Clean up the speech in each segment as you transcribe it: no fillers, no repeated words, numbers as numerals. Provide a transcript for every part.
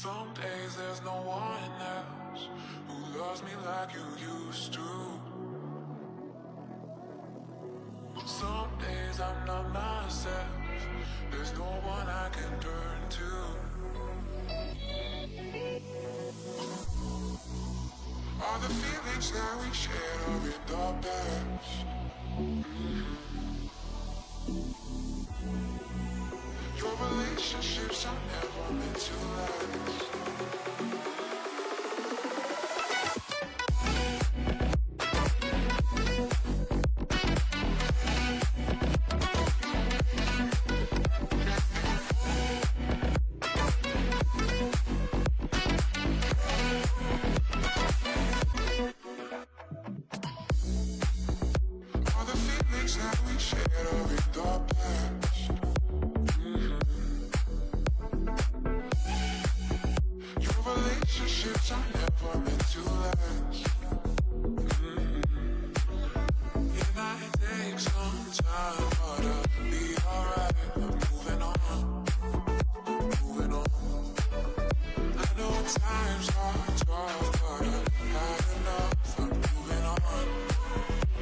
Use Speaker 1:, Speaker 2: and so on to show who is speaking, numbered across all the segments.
Speaker 1: Some days there's no one else who loves me like you used to. Some days I'm not myself. There's no one I can turn to. All the feelings that we shared are in the past. Your relationships are never meant to last. All the feelings that we shared are in the past. Your relationships are never meant to last. It might take some time, but I'll be alright. I'm moving on, moving on. I know times are tough, but I've had enough. I'm moving on, I'm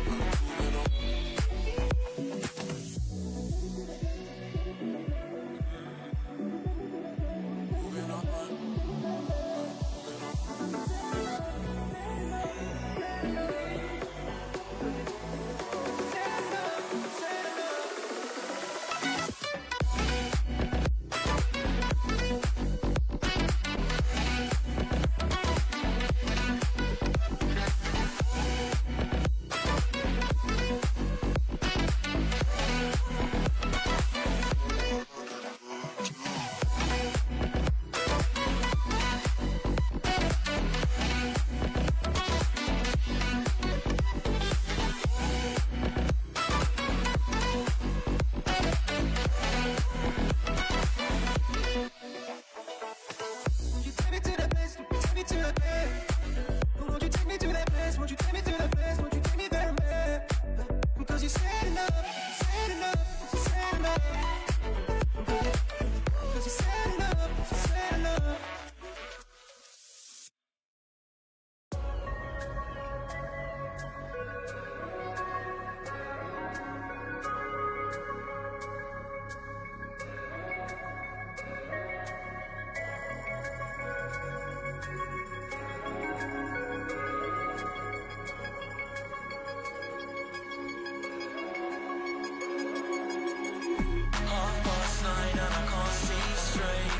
Speaker 1: moving on. Moving on, moving on.
Speaker 2: You take me to that place, take me to that place. Won't you take me to that place? Won't you take me to that place? Won't you take me there, man? Cause you said enough, you said enough, you said enough. Cause you said enough, you said enough.
Speaker 3: Half past nine and I can't see straight.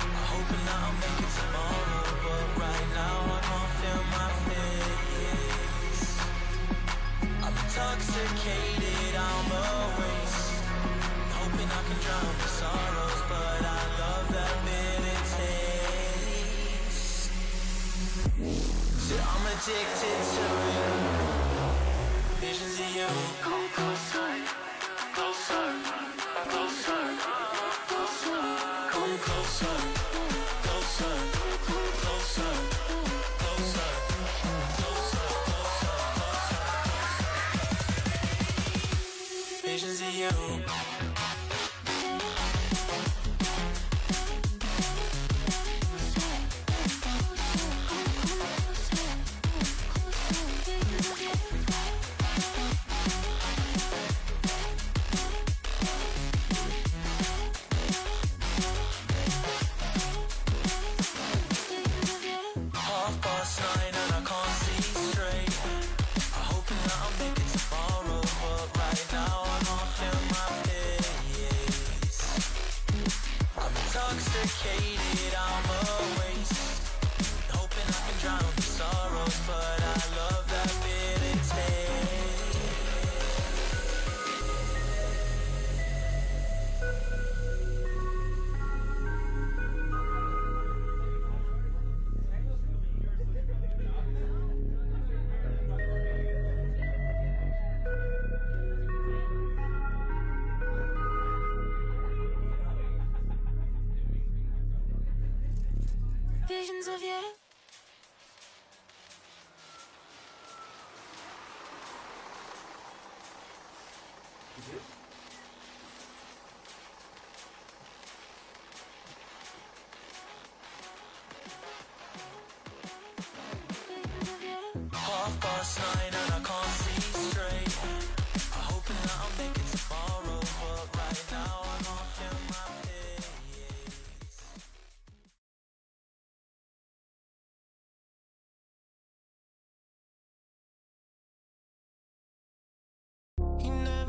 Speaker 3: I'm hoping that I'll make it tomorrow, but right now I can't feel my face. I'm intoxicated, I'm a waste. Hoping I can drown the sorrows, but I love that bitter taste. So I'm addicted to you. Visions of you. Come closer, closer, closer, closer. Come closer, closer, closer, closer, closer, closer. Visions of you. Half past nine and I can't see straight. I'm hoping that I'll make it tomorrow, but right now I can't feel my face. I'm intoxicated, I'm a waste. Hoping I can drown the sorrows, but I love that bitter taste.
Speaker 4: Visions of you.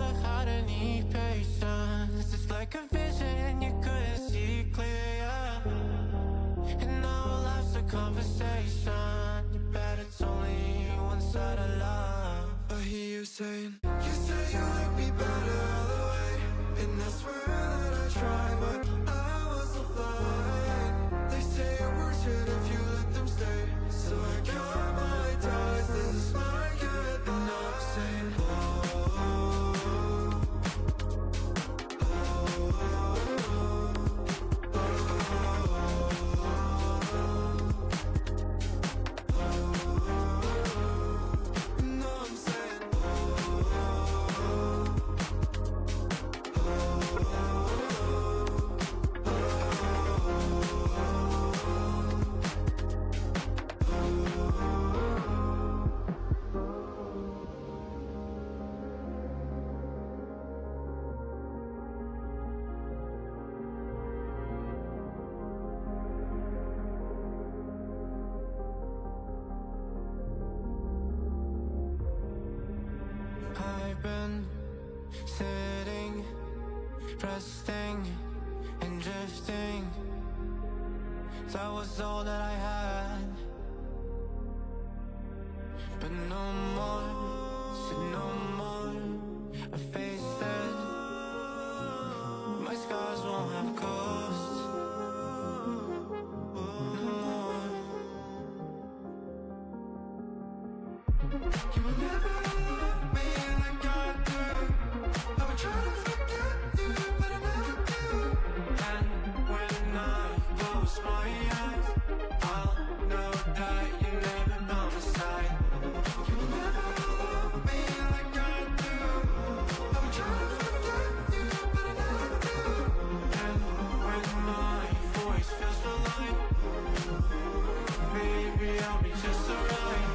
Speaker 2: never had any patience. It's like a vision you couldn't see clear, yeah. And now life's a conversation. You bet it's only one side of love. I hear you saying, you say you like me better all the way, and I swear that I try, but I was so blind. They say it works good if you let them stay, so I count my ties. This is my good, and now I'm saying, I've been sitting, resting and drifting. That was all that I had. But no more, said no more. I faced it. My scars won't have ghosts. No more. You will never love me like I do. I would try to forget you, but I never do. And when I close my eyes, I'll know that you never by my side. You will never love me like I do. I would try to forget you, but I never do. And when my voice feels so light, maybe I'll be just alright.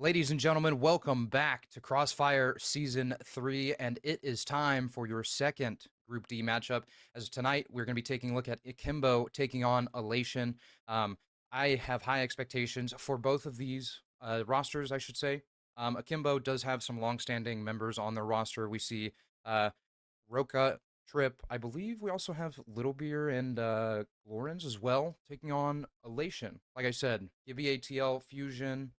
Speaker 4: Ladies and gentlemen, welcome back to Crossfire Season 3, and it is time for your second Group D matchup. As tonight, we're going to be taking a look at Akimbo taking on Elation. Um, I have high expectations for both of these rosters, I should say. Akimbo does have some long-standing members on their roster. We see uh, Roka, Trip. I believe we also have Little Beer and Lawrence as well taking on Elation. Like I said, Gibby ATL, Fusion,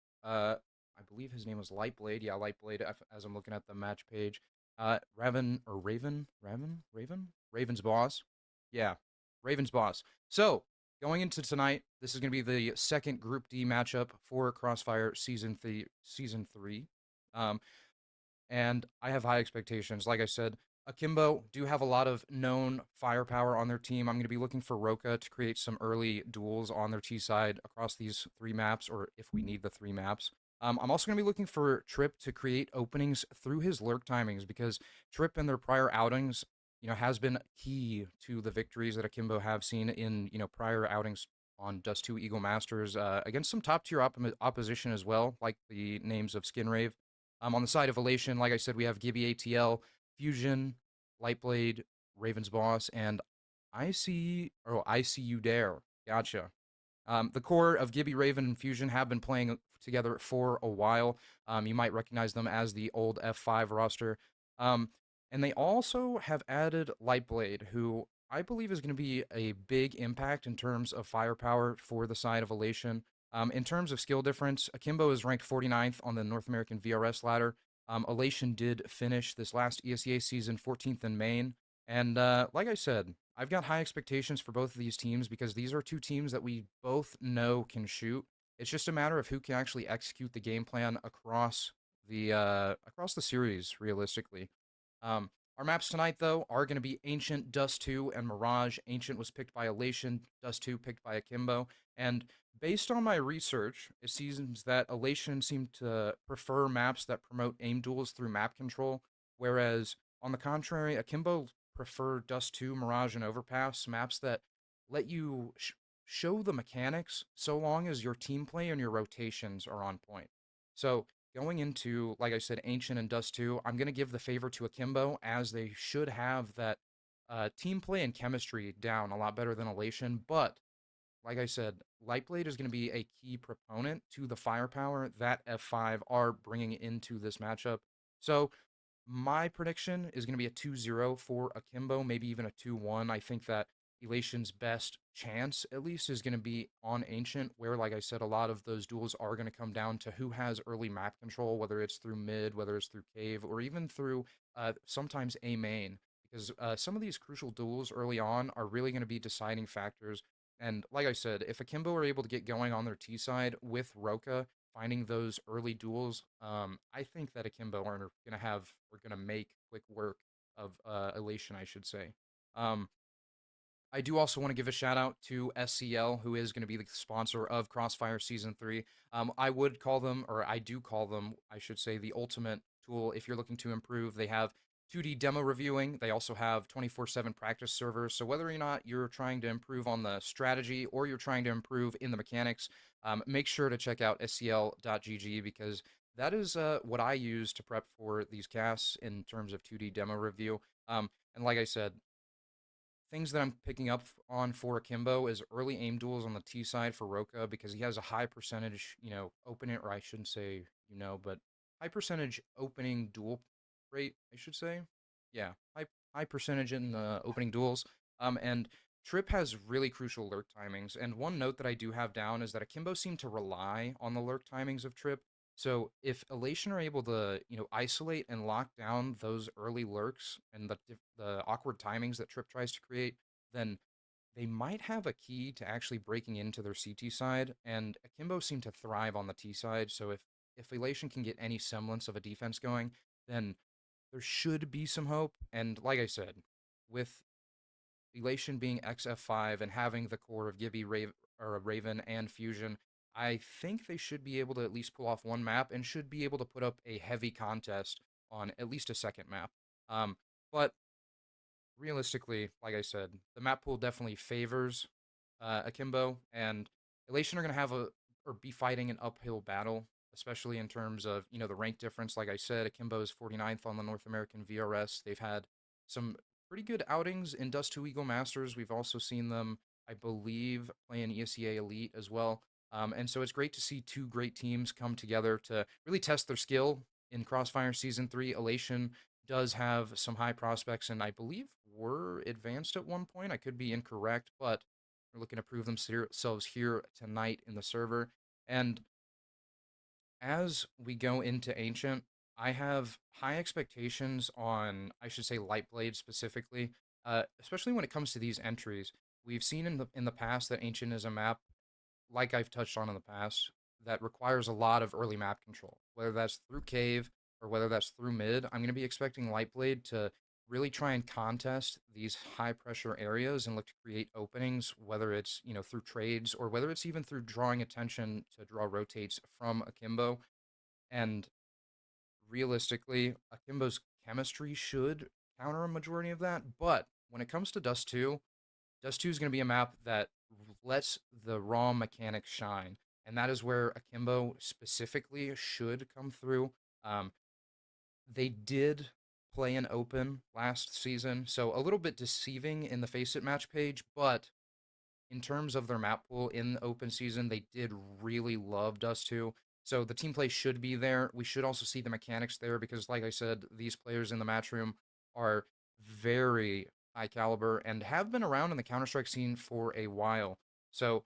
Speaker 4: I believe his name was Lightblade. Yeah, Lightblade, as I'm looking at the match page. Raven's boss. Yeah, Raven's boss. So, going into tonight, this is going to be the second Group D matchup for Crossfire Season 3. Um, and I have high expectations. Like I said, Akimbo do have a lot of known firepower on their team. I'm going to be looking for Roka to create some early duels on their T side across these three maps, or if we need the three maps. I'm also going to be looking for Trip to create openings through his lurk timings because Trip in their prior outings, has been key to the victories that Akimbo have seen in, prior outings on Dust 2 Eagle Masters against some top tier opposition as well, like the names of Skinrave. On the side of Elation, like I said, we have Gibby ATL, Fusion, Lightblade, Raven's Boss, and I see you dare. Gotcha. The core of Gibby, Raven, and Fusion have been playing together for a while. You might recognize them as the old F5 roster. Um, and they also have added Lightblade, who I believe is going to be a big impact in terms of firepower for the side of Elation. In terms of skill difference, Akimbo is ranked 49th on the North American VRS ladder. Elation did finish this last ESEA season 14th in main. And like I said, I've got high expectations for both of these teams because these are two teams that we both know can shoot. It's just a matter of who can actually execute the game plan across the series realistically. Our maps tonight, though, are going to be Ancient, Dust 2, and Mirage. Ancient was picked by Elation, Dust 2 picked by Akimbo. And based on my research, it seems that Elation seemed to prefer maps that promote aim duels through map control, whereas, on the contrary, Akimbo prefer Dust 2, Mirage, and Overpass, maps that let you show the mechanics so long as your team play and your rotations are on point. So, going into, like I said, Ancient and Dust 2, I'm going to give the favor to Akimbo as they should have that team play and chemistry down a lot better than Elation. But, like I said, Lightblade is going to be a key proponent to the firepower that F5 are bringing into this matchup. So, my prediction is going to be a 2-0 for Akimbo, maybe even a 2-1. I think that Elation's best chance, at least, is going to be on Ancient, where, like I said, a lot of those duels are going to come down to who has early map control, whether it's through mid, whether it's through cave, or even through sometimes A main. Because some of these crucial duels early on are really going to be deciding factors. And like I said, if Akimbo are able to get going on their T side with Roka, finding those early duels, I think that Akimbo are going to make quick work of Elation, I should say. Um, I do also want to give a shout out to SCL, who is going to be the sponsor of Crossfire Season 3. I would call them, or I do call them, I should say, the ultimate tool if you're looking to improve. They have 2D demo reviewing. They also have 24/7 practice servers. So whether or not you're trying to improve on the strategy or you're trying to improve in the mechanics, make sure to check out scl.gg because that is what I use to prep for these casts in terms of 2D demo review. And like I said, things that I'm picking up on for Akimbo is early aim duels on the T side for Roka because he has a high percentage, opening, or I shouldn't say, but high percentage opening duel rate, I should say. Yeah, high percentage in the opening duels. And Trip has really crucial lurk timings. And one note that I do have down is that Akimbo seemed to rely on the lurk timings of Trip. So if Elation are able to, isolate and lock down those early lurks and the awkward timings that Trip tries to create, then they might have a key to actually breaking into their CT side. And Akimbo seemed to thrive on the T side. So if Elation can get any semblance of a defense going, then there should be some hope. And like I said, with Elation being XF5 and having the core of Gibby, Raven, and Fusion, I think they should be able to at least pull off one map and should be able to put up a heavy contest on at least a second map. But realistically, like I said, the map pool definitely favors Akimbo, and Elation are going to have or be fighting an uphill battle especially in terms of, the rank difference. Like I said, Akimbo is 49th on the North American VRS. They've had some pretty good outings in Dust 2 Eagle Masters. We've also seen them, I believe, play in ESEA Elite as well. And so it's great to see two great teams come together to really test their skill in Crossfire Season 3. Elation does have some high prospects, and I believe were advanced at one point. I could be incorrect, but they're looking to prove themselves here tonight in the server. And as we go into Ancient, I have high expectations on, I should say, Lightblade specifically, especially when it comes to these entries. We've seen in the past that Ancient is a map, like I've touched on in the past, that requires a lot of early map control, whether that's through cave or whether that's through mid. I'm going to be expecting Lightblade to really try and contest these high pressure areas and look to create openings, whether it's, through trades or whether it's even through drawing attention to draw rotates from Akimbo. And realistically, Akimbo's chemistry should counter a majority of that. But when it comes to Dust 2, Dust 2 is going to be a map that lets the raw mechanics shine. And that is where Akimbo specifically should come through. They did play an open last season, so a little bit deceiving in the Face It match page, but in terms of their map pool in the open season, they did really love Dust 2. So the team play should be there. We should also see the mechanics there because, like I said, these players in the match room are very high caliber and have been around in the Counter-Strike scene for a while. So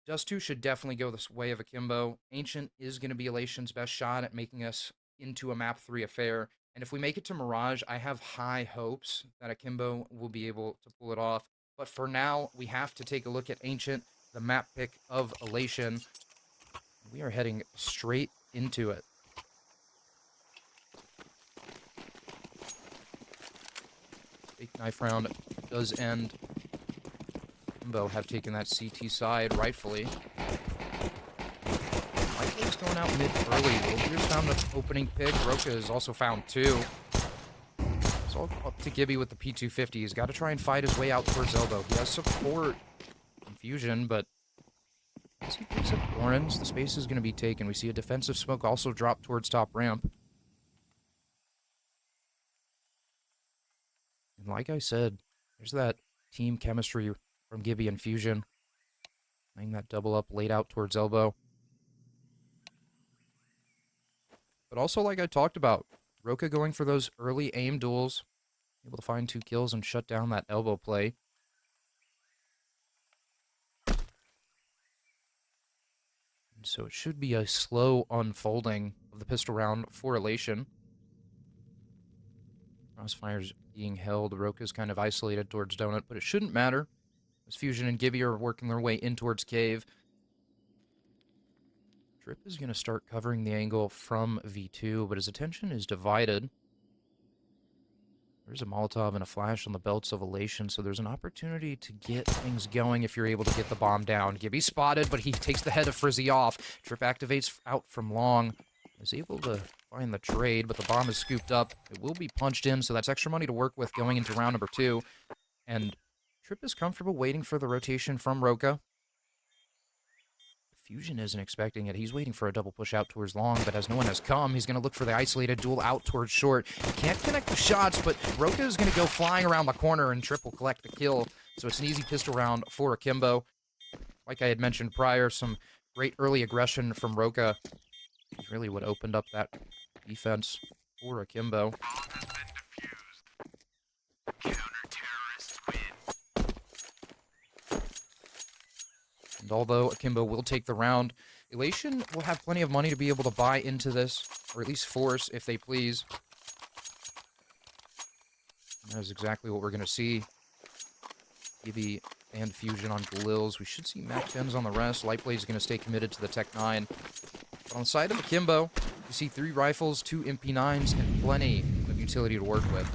Speaker 4: Dust 2 should definitely go this way of Akimbo. Ancient is going to be Elation's best shot at making us into a map 3 affair. And if we make it to Mirage, I have high hopes that Akimbo will be able to pull it off. But for now, we have to take a look at Ancient, the map pick of Elation. We are heading straight into it. Fake knife round does end. Akimbo have taken that CT side rightfully. Lightblade's going out mid early. Little Beer's found the opening pick. Roka has also found two. It's all up to Gibby with the P250. He's got to try and fight his way out towards elbow. He has support Confusion, but as he picks up Orange, the space is going to be taken. We see a defensive smoke also drop towards top ramp. And like I said, there's that team chemistry from Gibby and Fusion. Playing that double up laid out towards elbow. But also, like I talked about, Roka going for those early aim duels, able to find 2 kills and shut down that elbow play. And so it should be a slow unfolding of the pistol round for Elation. Crossfire's being held. Roka's kind of isolated towards Donut, but it shouldn't matter, as Fusion and Gibby are working their way in towards Cave. Trip is going to start covering the angle from V2, but his attention is divided. There's a Molotov and a flash on the belts of Elation, so there's an opportunity to get things going if you're able to get the bomb down. Gibby spotted, but he takes the head of Frizzy off. Trip activates out from long. Is able to find the trade, but the bomb is scooped up. It will be punched in, so that's extra money to work with going into round number 2. And Trip is comfortable waiting for the rotation from Roka. Fusion isn't expecting it. He's waiting for a double push out towards long, but as no one has come, he's going to look for the isolated duel out towards short. He can't connect the shots, but Roka is going to go flying around the corner and Trip will collect the kill. So it's an easy pistol round for Akimbo. Like I had mentioned prior, some great early aggression from Roka is really what opened up that defense for Akimbo. And although Akimbo will take the round, Elation will have plenty of money to be able to buy into this, or at least force if they please. And that is exactly what we're going to see. Gibby and Fusion on Galils. We should see Mac 10s on the rest. Lightblade is going to stay committed to the Tech 9. But on the side of Akimbo, you see 3 rifles, 2 MP9s, and plenty of utility to work with.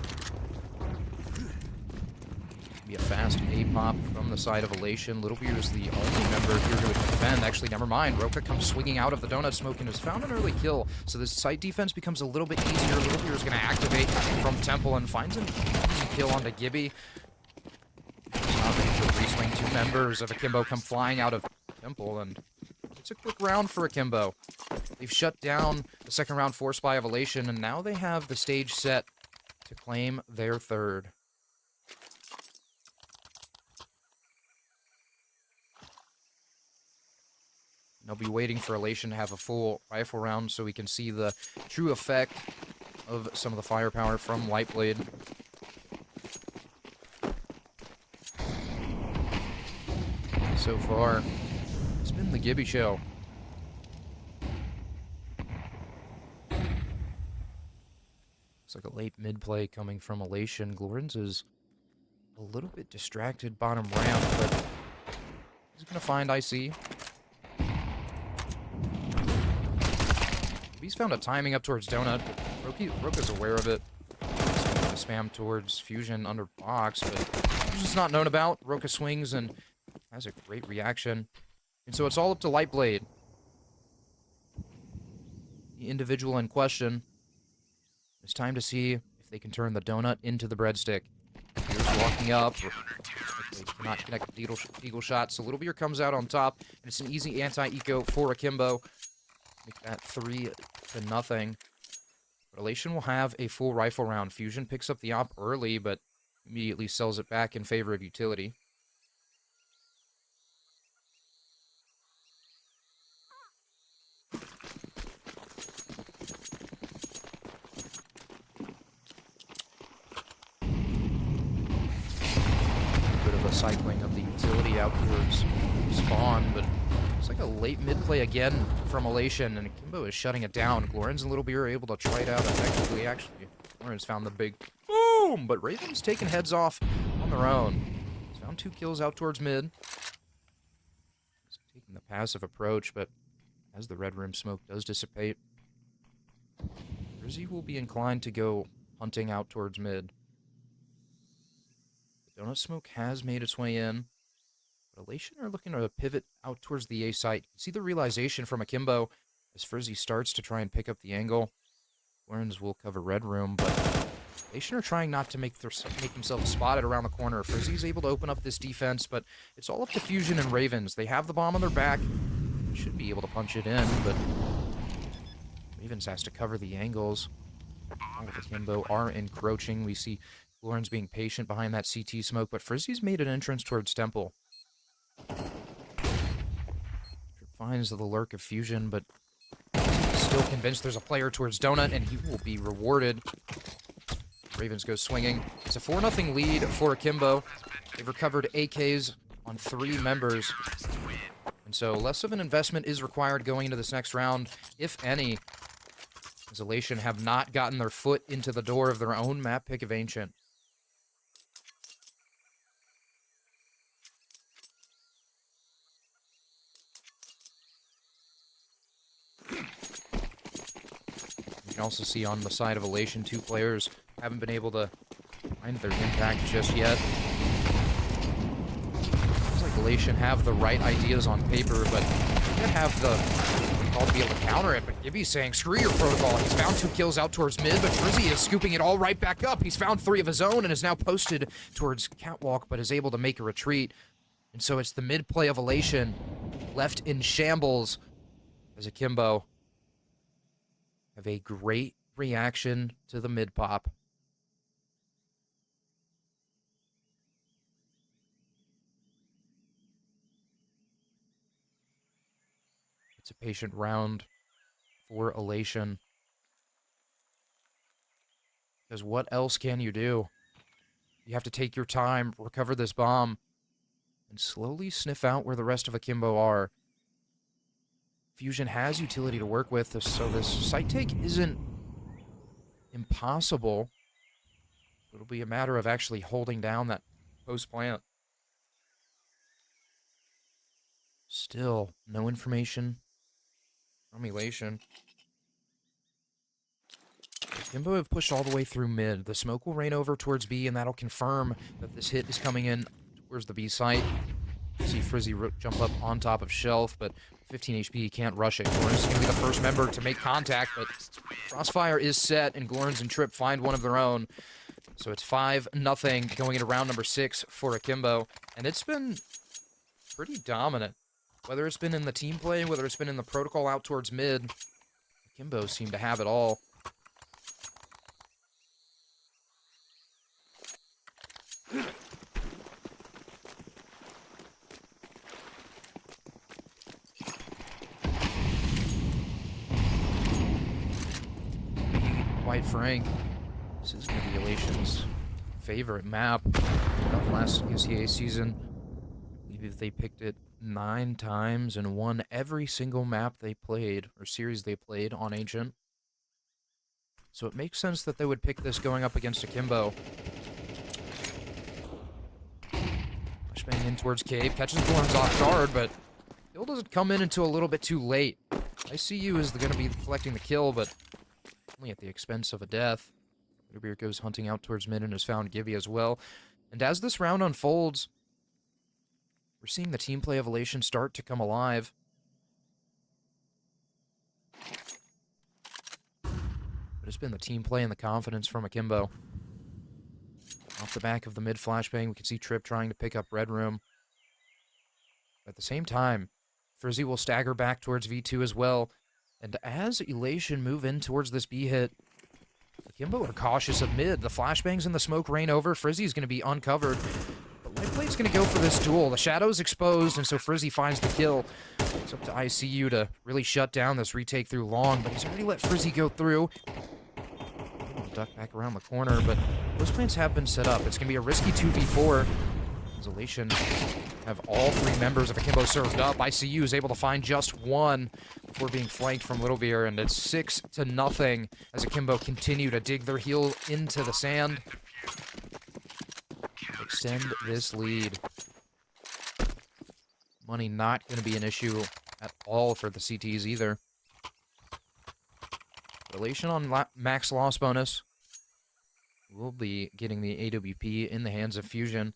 Speaker 4: Be a fast A-pop from the side of Elation. Little Beer is the only member here who would defend. Actually, never mind. Roka comes swinging out of the donut smoke and has found an early kill. So this site defense becomes a little bit easier. Little Beer is going to activate from Temple and finds an easy kill onto Gibby. Not ready to reswing. 2 members of Akimbo come flying out of Temple, and It's a quick round for Akimbo. They've shut down the second round force by of Elation, and now they have the stage set to claim their third. They'll be waiting for Elation to have a full rifle round so we can see the true effect of some of the firepower from Lightblade. So far, it's been the Gibby show. Looks like a late mid play coming from Elation. Glorens is a little bit distracted bottom ramp, but he's going to find IC. He's found a timing up towards Donut, but Roka's aware of it. He's going to spam towards Fusion under box, but Fusion's not known about. Roka swings and has a great reaction. And so it's all up to Lightblade. The individual in question. It's time to see if they can turn the donut into the breadstick. Here's walking up. They cannot connect the eagle shot, so Little Beer comes out on top, and it's an easy anti-eco for Akimbo. Make that 3-0. But Elation will have a full rifle round. Fusion picks up the op early, but immediately sells it back in favor of utility. Bit of a cycling of the utility out towards spawn, but it's like a late mid-play again from Elation, and Akimbo is shutting it down. Glorens and Little Beer are able to try it out effectively, actually. Glorens found the big boom, but Raven's taking heads off on their own. He's found 2 kills out towards mid. He's taking the passive approach, but as the red rim smoke does dissipate, Rizzy will be inclined to go hunting out towards mid. The donut smoke has made its way in. But Elation are looking to pivot out towards the A site. You see the realization from Akimbo as Frizzy starts to try and pick up the angle. Glorens will cover red room, but Elation are trying not to make themselves spotted around the corner. Frizzy's able to open up this defense, but it's all up to Fusion and Ravens. They have the bomb on their back. They should be able to punch it in, but Ravens has to cover the angles. All of Akimbo are encroaching. We see Glorens being patient behind that CT smoke, but Frizzy's made an entrance towards Temple. Finds the lurk of Fusion, but still convinced there's a player towards Donut, and he will be rewarded. Ravens go swinging. It's a 4-0 lead for Akimbo. They've recovered AKs on 3 members. And so less of an investment is required going into this next round, if any, as Elation have not gotten their foot into the door of their own map pick of Ancient. You can also see on the side of Elation, 2 players haven't been able to find their impact just yet. Seems like Elation have the right ideas on paper, but they have the call to be able to counter it. But Gibby's saying, screw your protocol. He's found 2 kills out towards mid, but Frizzy is scooping it all right back up. He's found 3 of his own and is now posted towards Catwalk, but is able to make a retreat. And so it's the mid play of Elation left in shambles as Akimbo have a great reaction to the mid pop. It's a patient round for Elation. Because what else can you do? You have to take your time, recover this bomb, and slowly sniff out where the rest of Akimbo are. Fusion has utility to work with, so this site take isn't impossible. It'll be a matter of actually holding down that post plant. Still, no information from Elation. Akimbo have pushed all the way through mid. The smoke will rain over towards B, and that'll confirm that this hit is coming in towards the B site. You see Frizzy jump up on top of Shelf, but 15 HP, he can't rush it. Glorens is going to be the first member to make contact, but Crossfire is set, and Glorens and Trip find one of their own. So it's 5-0 going into round number 6 for Akimbo, and it's been pretty dominant. Whether it's been in the team play, whether it's been in the protocol out towards mid, Akimbo seem to have it all. Quite frank, this is going to be Elation's favorite map of last UCA season. I believe they picked it 9 times and won every single map they played, or series they played on Ancient. So it makes sense that they would pick this going up against Akimbo. Flashbang in towards Cave, catches Gorms off guard, but kill doesn't come in until a little bit too late. ICU is going to be collecting the kill, but only at the expense of a death. Bitterbeer goes hunting out towards mid and has found Gibby as well. And as this round unfolds, we're seeing the team play of Elation start to come alive. But it's been the team play and the confidence from Akimbo. Off the back of the mid flashbang, we can see Trip trying to pick up Red Room. At the same time, Frizzy will stagger back towards V2 as well. And as Elation move in towards this B hit, Akimbo are cautious of mid. The flashbangs and the smoke rain over. Frizzy's going to be uncovered. But Lightplate's going to go for this duel. The shadow's exposed, and so Frizzy finds the kill. It's up to ICU to really shut down this retake through long, but he's already let Frizzy go through. Duck back around the corner, but those plans have been set up. It's going to be a risky 2v4. As Elation have all 3 members of Akimbo served up. ICU is able to find just one before being flanked from Little Beer, and it's 6-0 as Akimbo continue to dig their heel into the sand. Extend this lead. Money not going to be an issue at all for the CTs either. Elation on max loss bonus. We'll be getting the AWP in the hands of Fusion.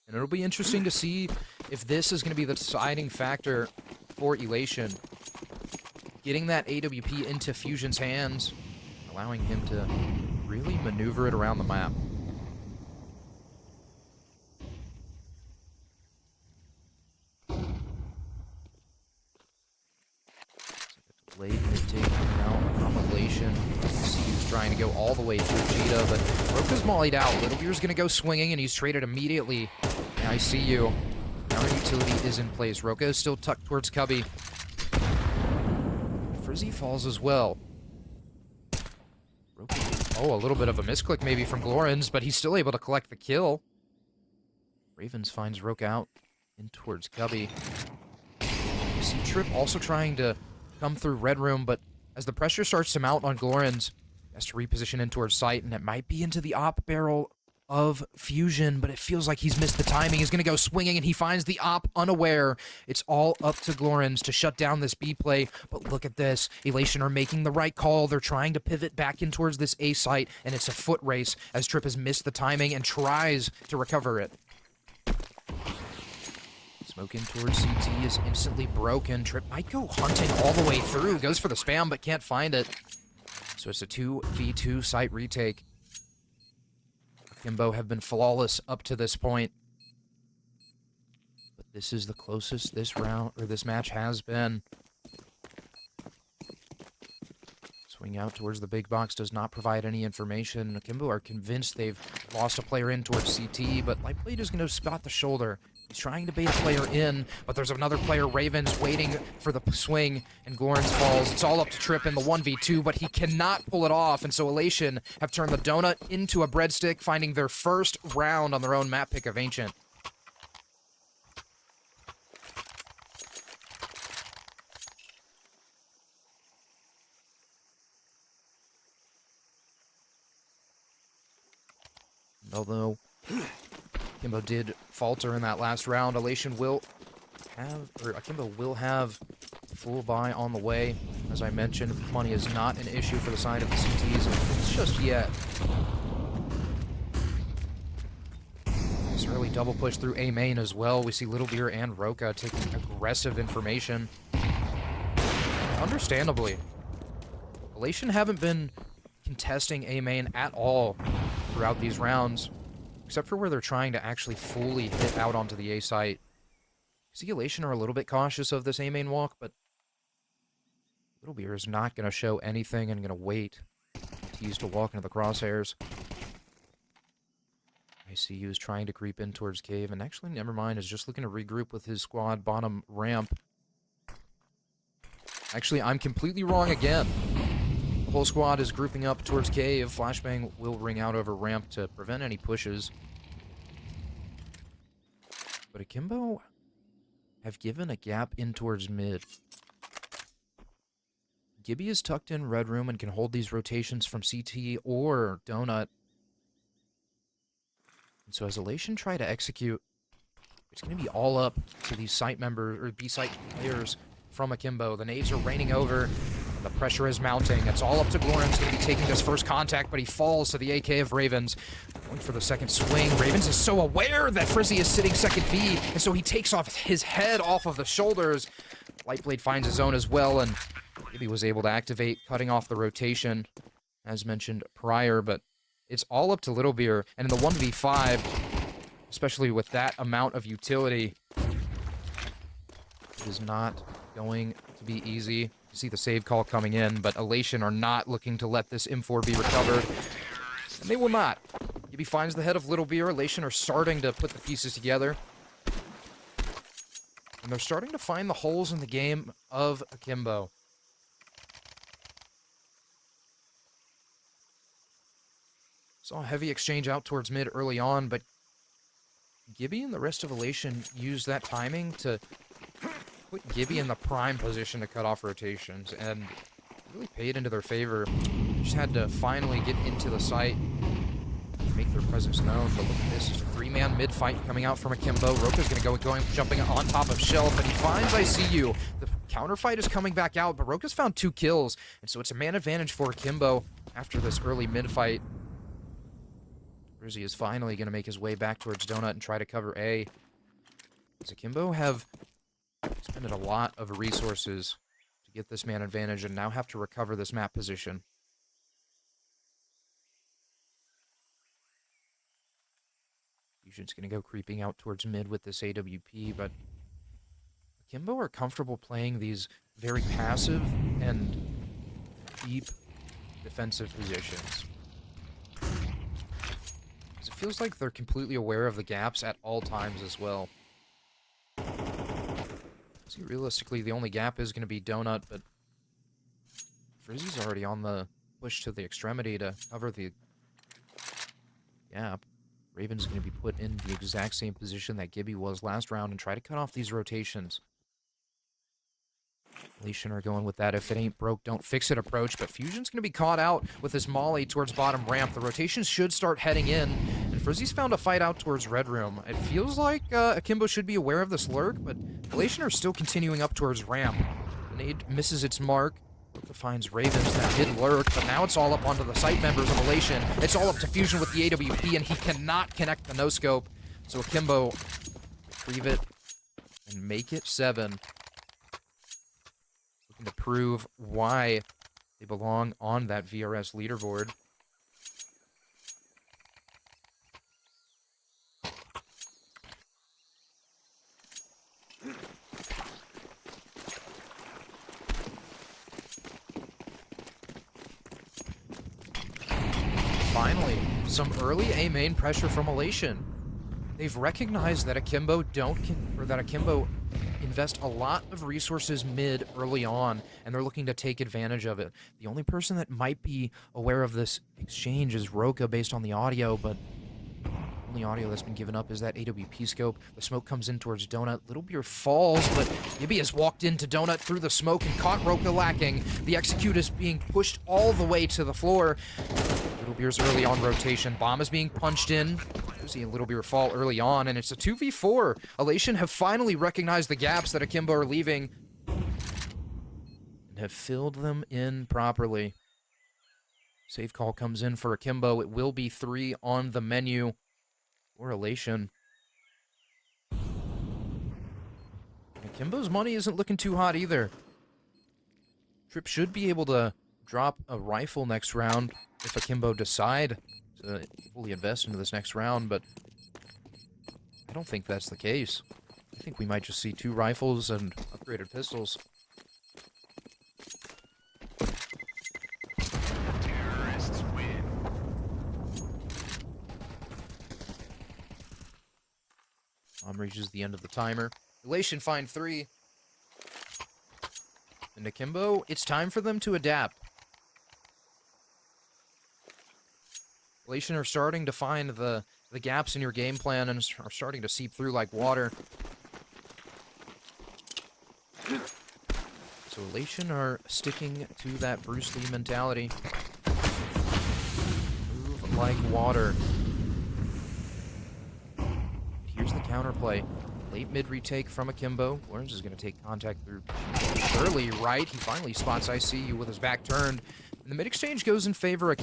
Speaker 4: And it'll be interesting to see if this is going to be the deciding factor for Elation. Getting that AWP into Fusion's hands, allowing him to really maneuver it around the map. Late mid-take now from Elation. He's trying to go all the way through Cheetah, but Roka's mollied out. Little Beer's going to go swinging, and he's traded immediately. Now I see you. Counter utility is in place. Roka is still tucked towards Cubby. Frizzy falls as well. Roka, oh, a little bit of a misclick maybe from Glorens, but he's still able to collect the kill. Ravens finds Roka out in towards Cubby. You see Trip also trying to come through Red Room, but as the pressure starts to mount on Glorens, he has to reposition in towards site, and it might be into the op barrel of Fusion, but it feels like he's missed the timing. He's going to go swinging, and he finds the op unaware. It's all up to Glorens to shut down this B play, but look at this. Elation are making the right call. They're trying to pivot back in towards this A site, and it's a foot race as Trip has missed the timing and tries to recover it. Smoke in towards CT is instantly broken. Trip might go hunting all the way through. Goes for the spam, but can't find it. So it's a 2v2 site retake. Akimbo have been flawless up to this point. But this is the closest this round, or this match has been. Swing out towards the big box does not provide any information. Akimbo are convinced they've lost a player in towards CT, but Lightblade is going to spot the shoulder. He's trying to bait a player in, but there's another player, Ravens, waiting for the swing, and Glorens falls. It's all up to Trip in the 1v2, but he cannot pull it off, and so Elation have turned the donut into a breadstick, finding their first round on their own map pick of Ancient. And although Akimbo did falter in that last round, Elation will have, or Akimbo will have full buy on the way. As I mentioned, money is not an issue for the side of the CTs just yet. This early double push through A main as well. We see Little Beer and Roka taking aggressive information. Understandably, Elation haven't been contesting A main at all throughout these rounds. except for where they're trying to actually fully hit out onto the A site. See, Elation are a little bit cautious of this A main walk, but Little Beer is not going to show anything and going to wait. He's to walk into the crosshairs. ICU is trying to creep in towards cave, and actually, never mind, is just looking to regroup with his squad bottom ramp. Actually, I'm completely wrong again. The whole squad is grouping up towards cave. Flashbang will ring out over ramp to prevent any pushes. But Akimbo have given a gap in towards mid. Gibby is tucked in red room and can hold these rotations from CT or Donut. And so as Elation try to execute, it's going to be all up to these site members, or B-site players from Akimbo. The nades are raining over, and the pressure is mounting. It's all up to Glorin's going to be taking this first contact, but he falls to the AK of Ravens. Going for the second swing. Ravens is so aware that Frizzy is sitting second B, and so he takes off his head off of the shoulders. Lightblade finds his own as well, and Gibby was able to activate, cutting off the rotation, as mentioned prior, but it's all up to Little Beer, and in the 1v5, especially with that amount of utility, it is not going to be easy. You see the save call coming in, but Elation are not looking to let this M4 be recovered, and they will not. Gibby finds the head of Little Beer. Elation are starting to put the pieces together, and they're starting to find the holes in the game of Akimbo. Saw a heavy exchange out towards mid early on, but Gibby and the rest of Elation used that timing to put Gibby in the prime position to cut off rotations, and really paid into their favor. Just had to finally get into the site, make their presence known. But look at this, three-man mid-fight coming out from Akimbo. Roka's going to go jumping on top of Shelf, and he finds ICU. The counterfight is coming back out, but Roka's found 2 kills, and so it's a man advantage for Akimbo after this early mid-fight. Rizzy is finally going to make his way back towards Donut and try to cover A. As Akimbo have expended a lot of resources to get this man advantage and now have to recover this map position. Fusion's going to go creeping out towards mid with this AWP, but Akimbo are comfortable playing these very passive and deep defensive positions. It feels like they're completely aware of the gaps at all times as well. See, realistically, the only gap is going to be Donut, but Frizzy's already on the push to the extremity to cover the gap. Raven's going to be put in the exact same position that Gibby was last round and try to cut off these rotations. Elation are going with that if it ain't broke, don't fix it approach, but Fusion's going to be caught out with this molly towards bottom ramp. The rotations should start heading in, and Frizzy's found a fight out towards red room. It feels like Akimbo should be aware of this lurk, but Elation are still continuing up towards ramp. The nade misses its mark. Roka finds Ravens that did lurk, but now it's all up onto the site members of Elation. It's all up to Fusion with the AWP, and he cannot connect the no-scope. So Akimbo retrieve it and make it 7. To prove why they belong on that VRS leaderboard. Finally, some early A main pressure from Elation. They've recognized that Akimbo invest a lot of resources mid early on, and they're looking to take advantage of it. The only person that might be aware of this exchange is Roka based on the audio, but the only audio that's been given up is that AWP scope. The smoke comes in towards Donut. Little Beer falls, but Gibby has walked into Donut through the smoke and caught Roka lacking. The execute is being pushed all the way to the floor. Little Beer's early on rotation. Bomb is being punched in. See a Little Beer fall early on, and it's a 2v4. Elation have finally recognized the gaps that Akimbo are leaving and have filled them in properly. Save call comes in for Akimbo. It will be 3 on the menu for Elation. Akimbo's money isn't looking too hot either. Trip should be able to drop a rifle next round if Akimbo decide to fully invest into this next round, but I don't think that's the case. I think we might just see 2 rifles and upgraded pistols.
Speaker 1: Terrorists win.
Speaker 4: Reaches the end of the timer. Elation find 3. And Akimbo, it's time for them to adapt. Elation are starting to find the gaps in your game plan and are starting to seep through like water. So Elation are sticking to that Bruce Lee mentality. Move like water. Here's the counterplay. Late mid retake from Akimbo. Lawrence is going to take contact through Shirley, right? He finally spots ICU with his back turned. And the mid exchange goes in favor of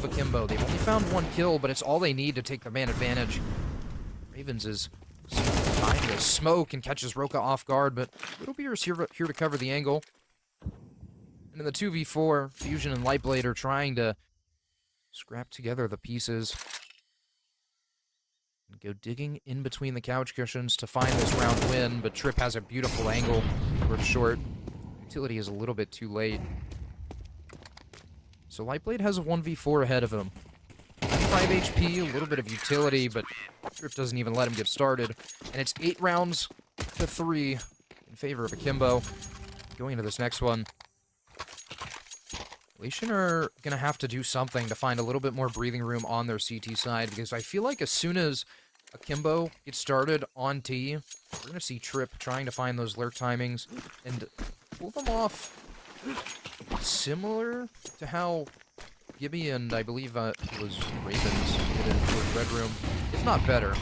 Speaker 4: Akimbo. They've only found 1 kill, but it's all they need to take the man advantage. Ravens is behind the smoke and catches Roka off guard, but Little Beer is here to cover the angle. And in the 2v4, Fusion and Lightblade are trying to scrap together the pieces. And go digging in between the couch cushions to find this round win, but Trip has a beautiful angle for short. Utility is a little bit too late. So Lightblade has a 1v4 ahead of him. 5 HP, a little bit of utility, but Trip doesn't even let him get started. And it's 8 rounds to 3 in favor of Akimbo. Going into this next one, Elation are going to have to do something to find a little bit more breathing room on their CT side, because I feel like as soon as Akimbo gets started on T, we're going to see Trip trying to find those lurk timings and pull them off similar to how Gibby and I believe it was Ravens did it towards Red Room, if not better.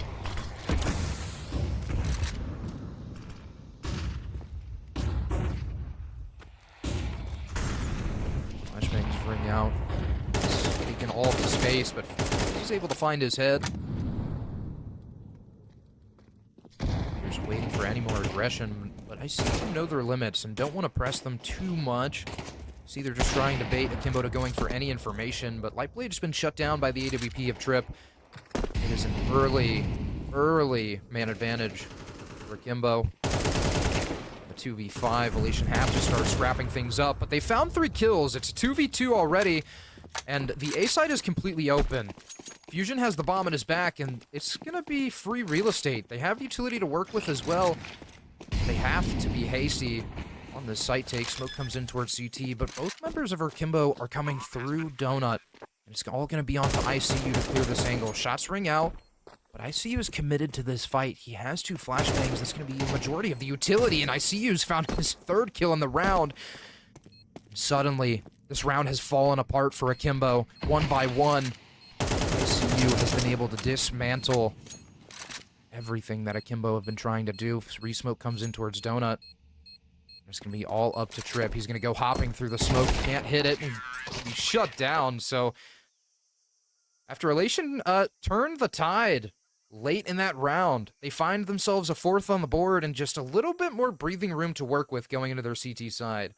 Speaker 4: Flashbangs ring out. He's taking all of the space, but he's able to find his head. He's waiting for any more aggression, but I see them know their limits and don't want to press them too much. See, they're just trying to bait Akimbo to going for any information, but Lightblade's been shut down by the AWP of Trip. It is an early man advantage for Akimbo. The 2v5, Elation have to start scrapping things up, but they found 3 kills. It's a 2v2 already, and the A side is completely open. Fusion has the bomb in his back, and it's going to be free real estate. They have utility to work with as well. They have to be hasty on this site take. Smoke comes in towards CT, but both members of Akimbo are coming through Donut. And it's all going to be on to ICU to clear this angle. Shots ring out, but ICU is committed to this fight. He has 2 flashbangs. That's going to be a majority of the utility, and ICU's found his 3rd kill in the round. Suddenly, this round has fallen apart for Akimbo. 1 by 1, ICU has been able to dismantle everything that Akimbo have been trying to do. Resmoke comes in towards Donut. It's going to be all up to Trip. He's going to go hopping through the smoke. Can't hit it. He's shut down. So after Elation turned the tide late in that round, they find themselves a 4th on the board and just a little bit more breathing room to work with going into their CT side.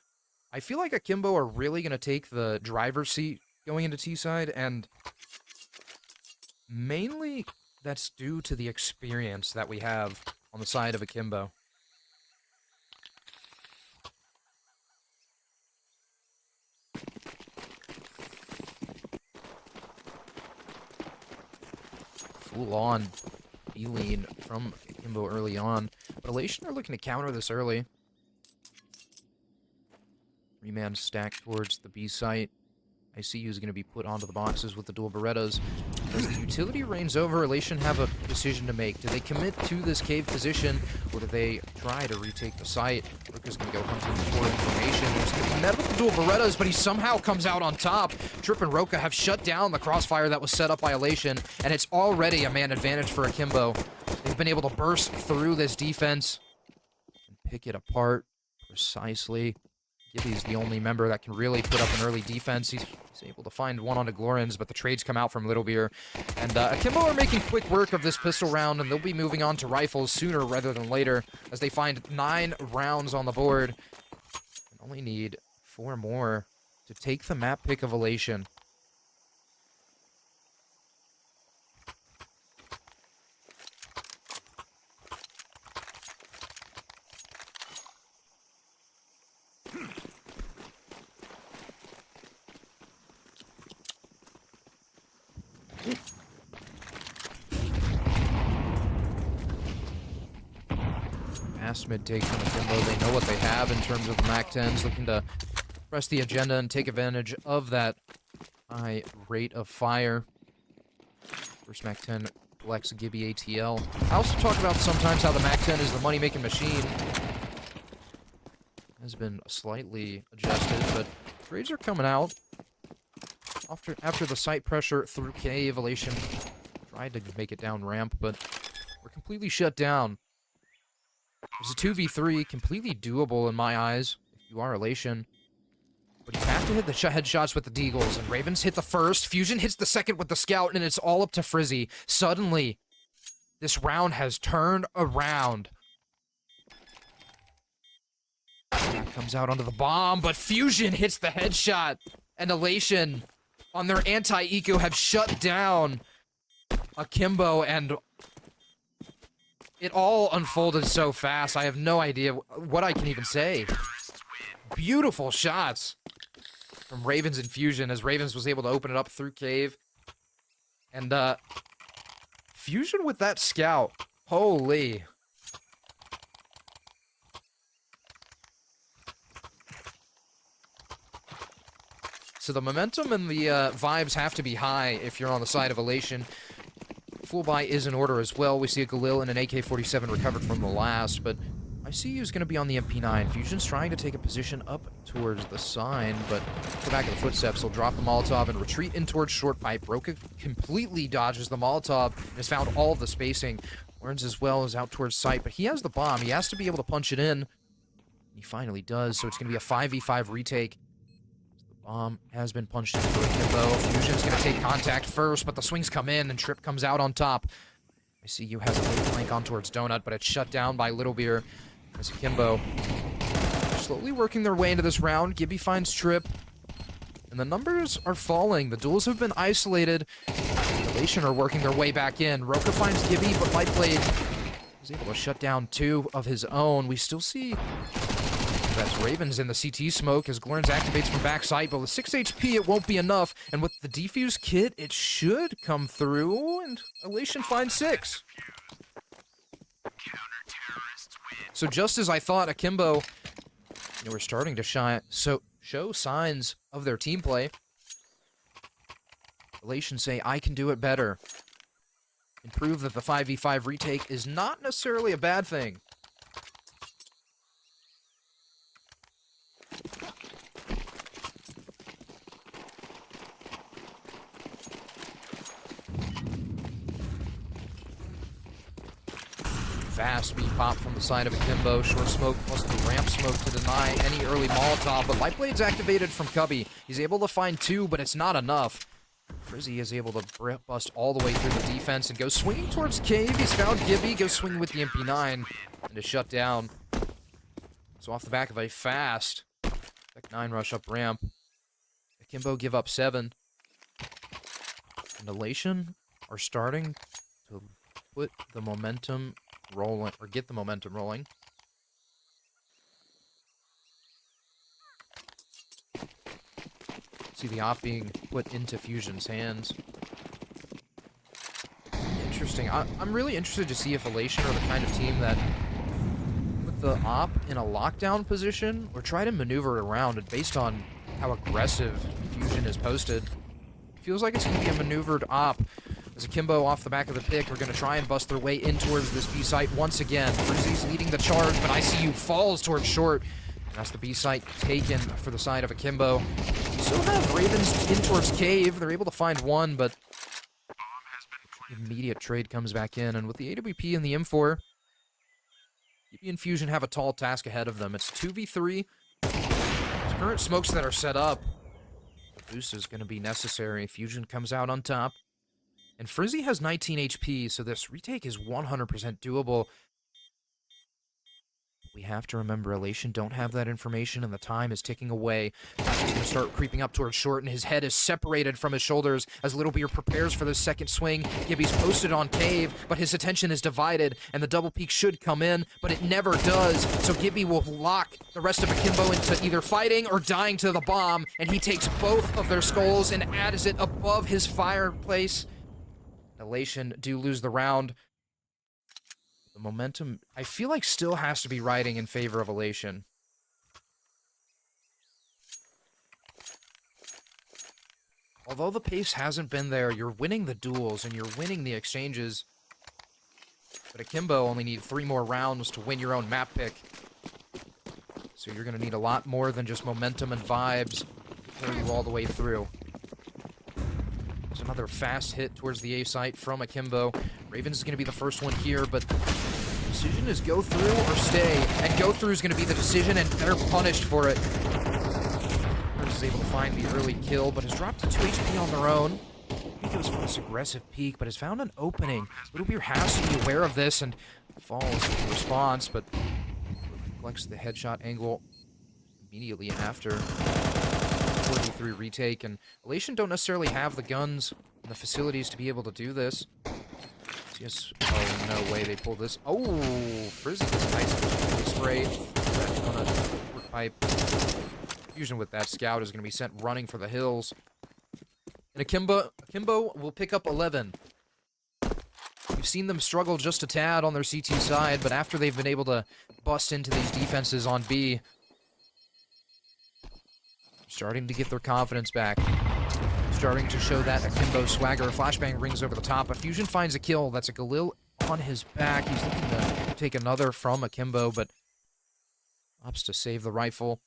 Speaker 4: I feel like Akimbo are really going to take the driver's seat going into T side, and mainly that's due to the experience that we have on the side of Akimbo. Full-on B-lean from Akimbo early on. But Elation are looking to counter this early. 3-man stack towards the B site. ICU is going to be put onto the boxes with the dual Berettas. As the utility reigns over, Elation have a decision to make. Do they commit to this cave position, or do they try to retake the site? Roka's going to go hunting for information. There's going to be met with the dual Berettas, but he somehow comes out on top. Trip and Roka have shut down the crossfire that was set up by Elation, and it's already a man advantage for Akimbo. They've been able to burst through this defense and pick it apart precisely. Gibby's the only member that can really put up an early defense. He's able to find one onto Glorins, but the trades come out from Little Beer. And Akimbo are making quick work of this pistol round, and they'll be moving on to rifles sooner rather than later, as they find 9 rounds on the board. And only need 4 more to take the map pick of Elation. fast mid-take from Akimbo. They know what they have in terms of the MAC-10s, looking to press the agenda and take advantage of that high rate of fire. First MAC-10 collects Gibby ATL. I also talk about sometimes how the MAC-10 is the money-making machine. Has been slightly adjusted, but trades are coming out. After the site pressure through cave, Elation tried to make it down ramp, but we're completely shut down. There's a 2v3, completely doable in my eyes, if you are Elation. But you have to hit the headshots with the Deagles, and Ravens hit the first, Fusion hits the second with the Scout, and it's all up to Frizzy. Suddenly, this round has turned around. Comes out onto the bomb, but Fusion hits the headshot, and Elation on their anti-eco have shut down Akimbo, and it all unfolded so fast. I have no idea what I can even say. Beautiful shots from Ravens and Fusion, as Ravens was able to open it up through cave. And Fusion with that scout. Holy. So the momentum and the vibes have to be high if you're on the side of Elation. Full buy is in order as well. We see a Galil and an AK-47 recovered from the last, but ICU is going to be on the MP9. Fusion's trying to take a position up towards the sign, but the back of the footsteps will drop the Molotov and retreat in towards short pipe. Roka completely dodges the Molotov and has found all of the spacing. Learns as well as out towards sight, but he has the bomb. He has to be able to punch it in. He finally does, so it's going to be a 5v5 retake. Bomb has been punched into Akimbo. Fusion's going to take contact first, but the swings come in, and Trip comes out on top. ICU has a late flank on towards Donut, but it's shut down by Little Beer as Akimbo slowly working their way into this round. Gibby finds Trip, and the numbers are falling. The duels have been isolated. Elation are working their way back in. Roka finds Gibby, but Lightblade is able to shut down two of his own. We still see... That's Ravens in the CT smoke as Glorns activates from backside, but with 6 HP, it won't be enough. And with the defuse kit, it should come through, and Elation finds 6. So just as I thought, Akimbo, were starting to show signs of their team play. Elation say, I can do it better. And prove that the 5v5 retake is not necessarily a bad thing. Fast speed pop from the side of Akimbo. Short smoke plus the ramp smoke to deny any early Molotov. But Lightblade's activated from Cubby. He's able to find 2, but it's not enough. Frizzy is able to bust all the way through the defense and go swinging towards Cave. He's found Gibby. Goes swinging with the MP9 and is shut down. So off the back of a fast Tech 9 rush up ramp, Akimbo give up 7. And Elation are starting to put the momentum rolling, or get the momentum rolling. See the op being put into Fusion's hands. Interesting. I'm really interested to see if Elation are the kind of team that put the op in a lockdown position or try to maneuver it around, and based on how aggressive Fusion is posted, it feels like it's going to be a maneuvered op. As Akimbo off the back of the pick are going to try and bust their way in towards this B site once again. Frizzy's leading the charge, but ICU falls towards short. And that's the B site taken for the side of Akimbo. Still have Ravens in towards Cave. They're able to find 1, but immediate trade comes back in. And with the AWP and the M4, Gibby and Fusion have a tall task ahead of them. It's 2v3. There's current smokes that are set up. The boost is going to be necessary. Fusion comes out on top. And Frizzy has 19 HP, so this retake is 100% doable. We have to remember, Elation don't have that information, and the time is ticking away. He's going to start creeping up towards short, and his head is separated from his shoulders as Little Beer prepares for the second swing. Gibby's posted on Cave, but his attention is divided, and the double peek should come in, but it never does. So Gibby will lock the rest of Akimbo into either fighting or dying to the bomb, and he takes both of their skulls and adds it above his fireplace. Elation do lose the round. The momentum, I feel like, still has to be riding in favor of Elation. Although the pace hasn't been there, you're winning the duels and you're winning the exchanges. But Akimbo only need 3 more rounds to win your own map pick. So you're going to need a lot more than just momentum and vibes to carry you all the way through. There's another fast hit towards the A site from Akimbo. Ravens is going to be the first one here, but the decision is go through or stay. And go through is going to be the decision, and they're punished for it. Ravens is able to find the early kill, but has dropped to 2 HP on their own. He goes for this aggressive peek, but has found an opening. Little Beer has to be aware of this and falls in response, but collects the headshot angle immediately after 43 retake. And Elation don't necessarily have the guns and the facilities to be able to do this. Yes. Oh, no way they pulled this. Oh, Frizzy gets a nice spray. On a pipe. Fusion with that scout is going to be sent running for the hills. And Akimbo will pick up 11. We've seen them struggle just a tad on their CT side, but after they've been able to bust into these defenses on B, starting to get their confidence back. Starting to show that Akimbo swagger. Flashbang rings over the top. A Fusion finds a kill. That's a Galil on his back. He's looking to take another from Akimbo, but opts to save the rifle.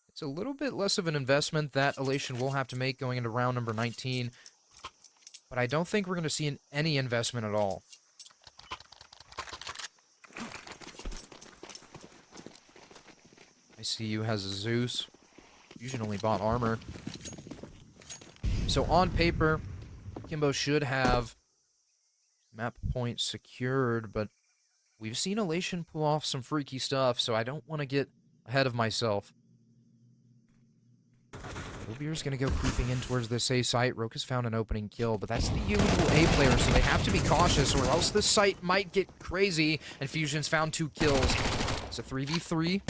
Speaker 4: It's a little bit less of an investment that Elation will have to make going into round number 19. But I don't think we're going to see any investment at all. ICU has a Zeus. Fusion only bought armor. So on paper, Akimbo should have map point secured, but we've seen Elation pull off some freaky stuff, so I don't want to get ahead of myself. Beer's gonna go creeping in towards this A site. Roke has found an opening kill, but that's the usual A player, so they have to be cautious, or else this site might get crazy. And Fusion's found 2 kills. It's a 3v3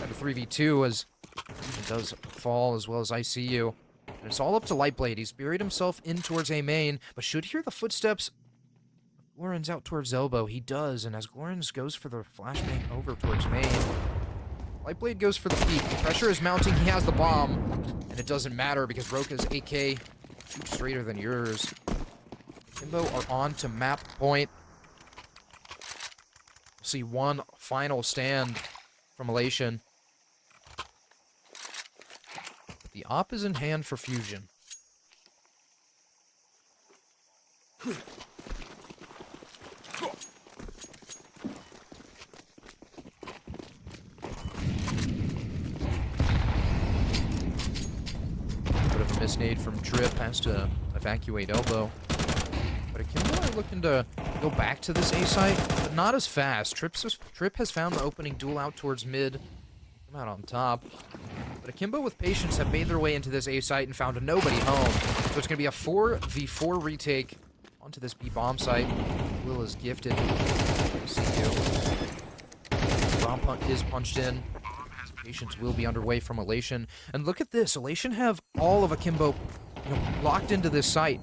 Speaker 4: and a 3v2 as Fusion does fall, as well as ICU. And it's all up to Lightblade. He's buried himself in towards A main, but should hear the footsteps. Glorens out towards elbow. He does, and as Glorens goes for the flashbang over towards main, Lightblade goes for the peek. The pressure is mounting. He has the bomb. And it doesn't matter because Roka's AK shoots straighter than yours. Akimbo are on to map point. We'll see one final stand from Elation. The op is in hand for Fusion. Misnade from Trip, has to evacuate elbow. But Akimbo are looking to go back to this A site, but not as fast. Trip has found the opening duel out towards mid. Come out on top. But Akimbo with patience have made their way into this A site and found a nobody home. So it's going to be a 4v4 retake onto this B bomb site. Will is gifted. Bomb punt is punched in. Patience will be underway from Elation. And look at this. Elation have all of Akimbo, locked into this site.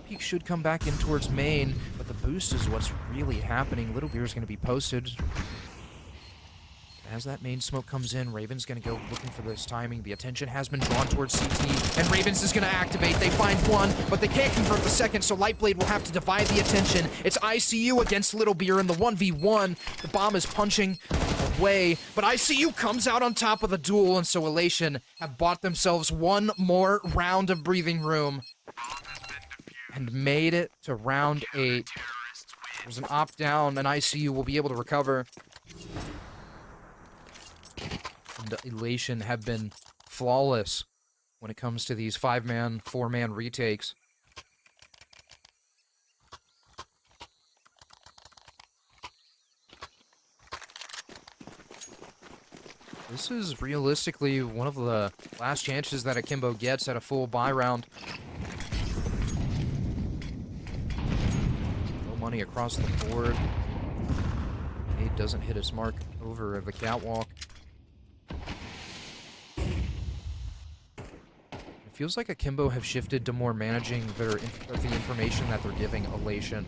Speaker 4: Peak should come back in towards main, but the boost is what's really happening. Little Beer is going to be posted. As that main smoke comes in, Raven's going to go looking for this timing. The attention has been drawn towards CT, and Ravens is going to activate. They find one, but they can't convert the second, so Lightblade will have to divide the attention. It's ICU against Little Beer in the 1v1. The bomb is punching away, but ICU comes out on top of the duel, and so Elation have bought themselves one more round of breathing room and made it to round 8. There's an op down, and ICU will be able to recover. And Elation have been flawless when it comes to these 5-man, 4-man retakes. This is realistically one of the last chances that Akimbo gets at a full buy round. No money across the board. Nade doesn't hit his mark over the catwalk. It feels like Akimbo have shifted to more managing the information that they're giving Elation.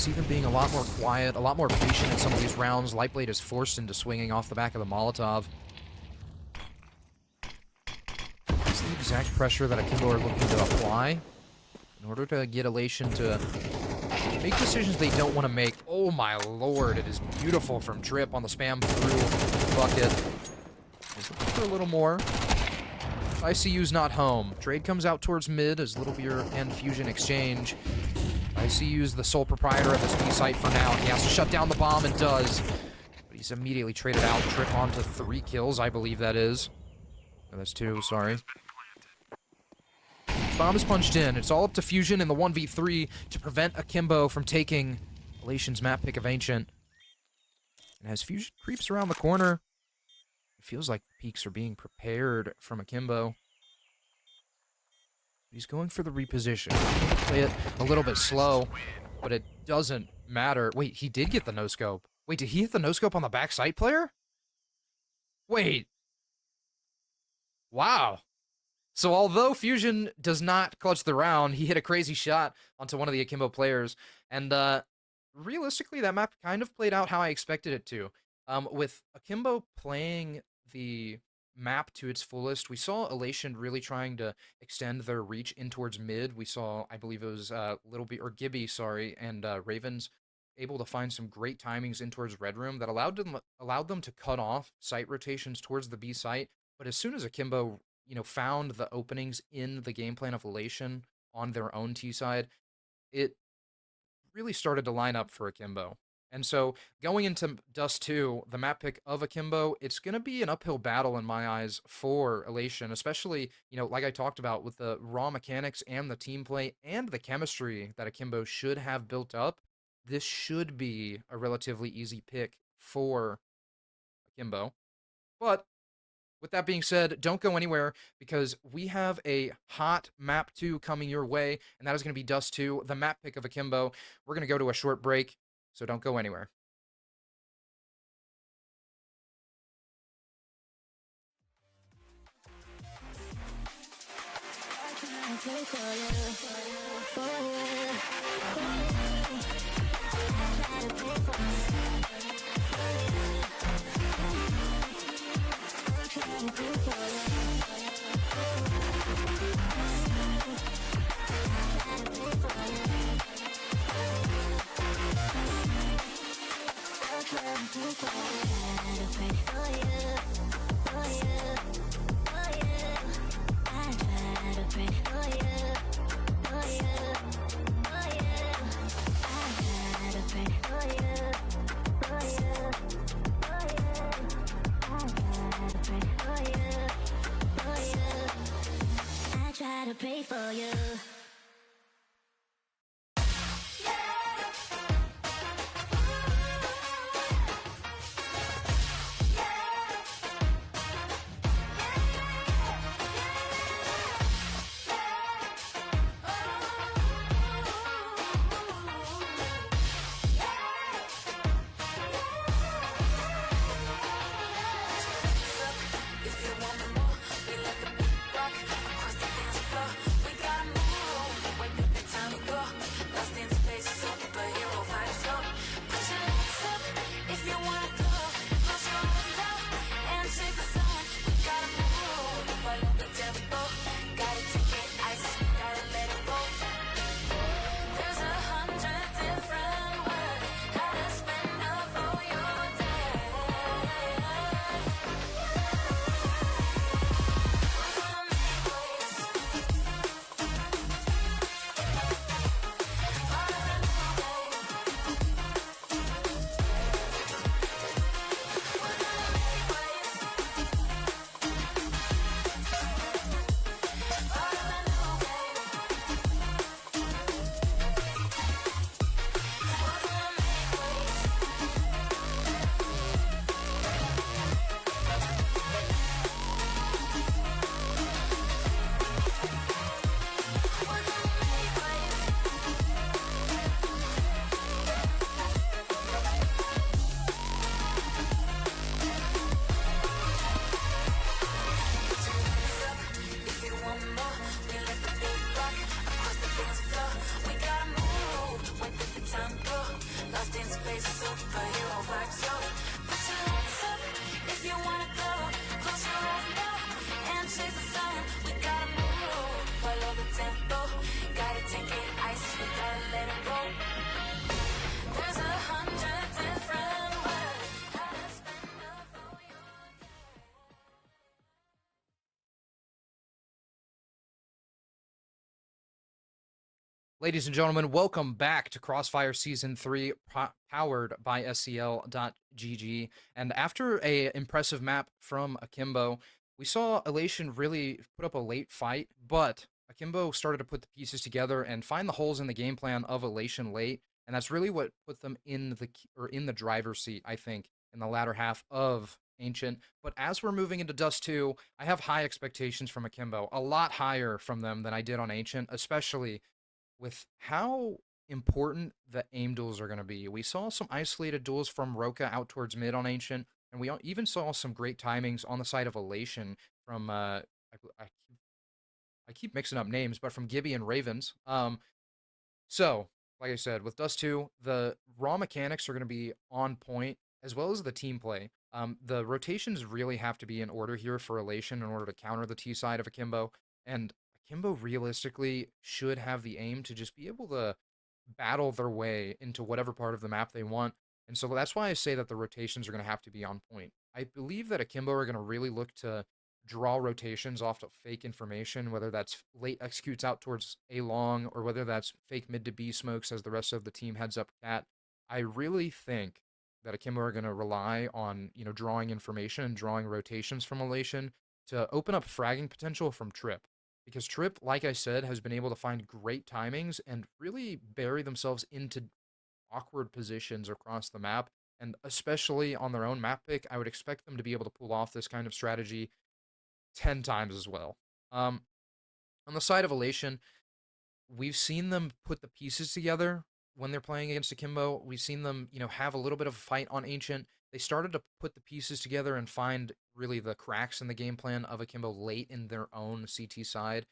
Speaker 4: see them being a lot more quiet, a lot more patient in some of these rounds. Lightblade is forced into swinging off the back of the Molotov. It's the exact pressure that Akimbo are looking to apply in order to get Elation to make decisions they don't want to make. Oh my lord, it is beautiful from Trip on the spam through bucket. He's looking for a little more. ICU's not home. Trade comes out towards mid as Little Beer and Fusion exchange. ICU's the sole proprietor of this B site for now. He has to shut down the bomb and does. But he's immediately traded out. Trip onto 3 kills, I believe that is. No, that's 2, sorry. Bomb is punched in. It's all up to Fusion in the 1v3 to prevent Akimbo from taking Elation's map pick of Ancient. And as Fusion creeps around the corner, it feels like the peaks are being prepared from Akimbo. He's going for the reposition. Play it a little bit slow, but it doesn't matter. Wait, he did get the no-scope. Wait, did he hit the no-scope on the backside player? Wait. Wow. So although Fusion does not clutch the round, he hit a crazy shot onto one of the Akimbo players. And realistically, that map kind of played out how I expected it to. With Akimbo playing the map to its fullest, we saw Elation really trying to extend their reach in towards mid. We saw, I believe it was Gibby, sorry, and Ravens able to find some great timings in towards Red Room that allowed them to cut off site rotations towards the B site. But as soon as Akimbo, found the openings in the game plan of Elation on their own T side, it really started to line up for Akimbo. And so going into Dust 2, the map pick of Akimbo, it's going to be an uphill battle in my eyes for Elation, especially, like I talked about with the raw mechanics and the team play and the chemistry that Akimbo should have built up. This should be a relatively easy pick for Akimbo. But with that being said, don't go anywhere because we have a hot map 2 coming your way, and that is going to be Dust 2, the map pick of Akimbo. We're going to go to a short break, so don't go anywhere.
Speaker 5: Pray for you. If you want more, we let the beat rock across the dance floor. We got more.
Speaker 3: space, superhero vibes. So put your hands up if you wanna go. Close your eyes now and chase the sun. We gotta move, follow the tempo. Gotta take it ice, we gotta let it go. There's 100 different ways how to spend a full your day.
Speaker 4: Ladies and gentlemen, welcome back to Crossfire Season 3, powered by SCL.GG. And after a impressive map from Akimbo, we saw Elation really put up a late fight, but Akimbo started to put the pieces together and find the holes in the game plan of Elation late, and that's really what put them in the driver's seat, I think, in the latter half of Ancient. But as we're moving into Dust 2, I have high expectations from Akimbo, a lot higher from them than I did on Ancient, especially with how important the aim duels are going to be. We saw some isolated duels from Roka out towards mid on Ancient, and we even saw some great timings on the side of Elation from, I keep mixing up names, but from Gibby and Ravens. So, like I said, with Dust 2, the raw mechanics are going to be on point, as well as the team play. The rotations really have to be in order here for Elation in order to counter the T side of Akimbo, and Akimbo realistically should have the aim to just be able to battle their way into whatever part of the map they want. And so that's why I say that the rotations are going to have to be on point. I believe that Akimbo are going to really look to draw rotations off of fake information, whether that's late executes out towards A long, or whether that's fake mid to B smokes as the rest of the team heads up cat. I really think that Akimbo are going to rely on, drawing information and drawing rotations from Elation to open up fragging potential from Trip. Because Trip, like I said, has been able to find great timings and really bury themselves into awkward positions across the map. And especially on their own map pick, I would expect them to be able to pull off this kind of strategy 10 times as well. On the side of Elation, we've seen them put the pieces together when they're playing against Akimbo. We've seen them, have a little bit of a fight on Ancient. They started to put the pieces together and find really the cracks in the game plan of Akimbo late in their own CT side.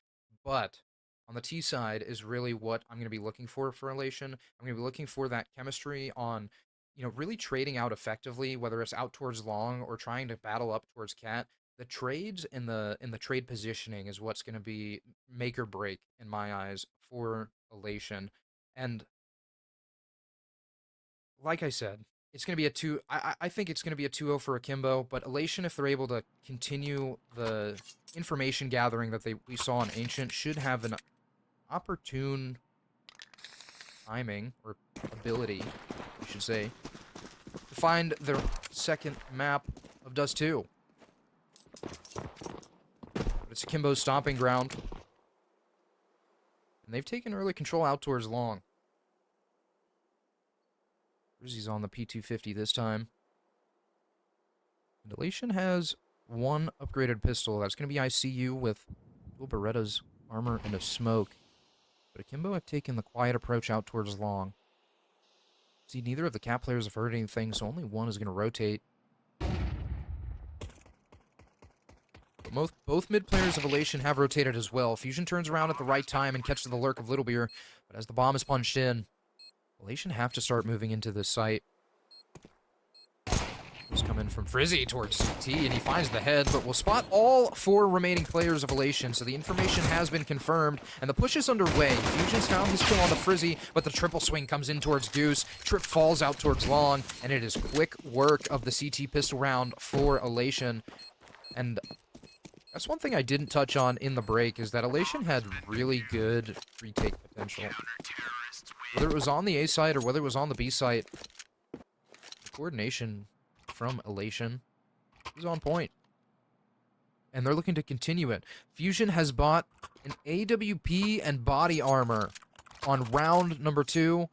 Speaker 4: But on the T side is really what I'm going to be looking for Elation. I'm going to be looking for that chemistry on, really trading out effectively, whether it's out towards long or trying to battle up towards cat. The trades and the trade positioning is what's going to be make or break in my eyes for Elation. And like I said, it's going to be a 2. I think it's going to be a 2-0 for Akimbo, but Elation, if they're able to continue the information gathering that we saw in Ancient, should have an opportune timing, or ability, I should say, to find their second map of Dust 2. But it's Akimbo's stomping ground, and they've taken early control out towards long. Rizzy's on the P250 this time. And Elation has one upgraded pistol. That's going to be ICU with dual Beretta's armor and a smoke. But Akimbo have taken the quiet approach out towards long. See, neither of the cat players have heard anything, so only one is going to rotate. But both mid players of Elation have rotated as well. Fusion turns around at the right time and catches the lurk of Little Beer. But as the bomb is punched in, Elation have to start moving into this site. He's coming from Frizzy towards CT, and he finds the head, but will spot all 4 remaining players of Elation, so the information has been confirmed, and the push is underway. Fusion's found his kill on the Frizzy, but the triple swing comes in towards Goose. Trip falls out towards long, and it is quick work of the CT pistol round for Elation. And that's one thing I didn't touch on in the break, is that Elation had really good retake potential. Whether it was on the A side or whether it was on the B side, the coordination from Elation is on point. And they're looking to continue it. Fusion has bought an AWP and body armor on round number 2,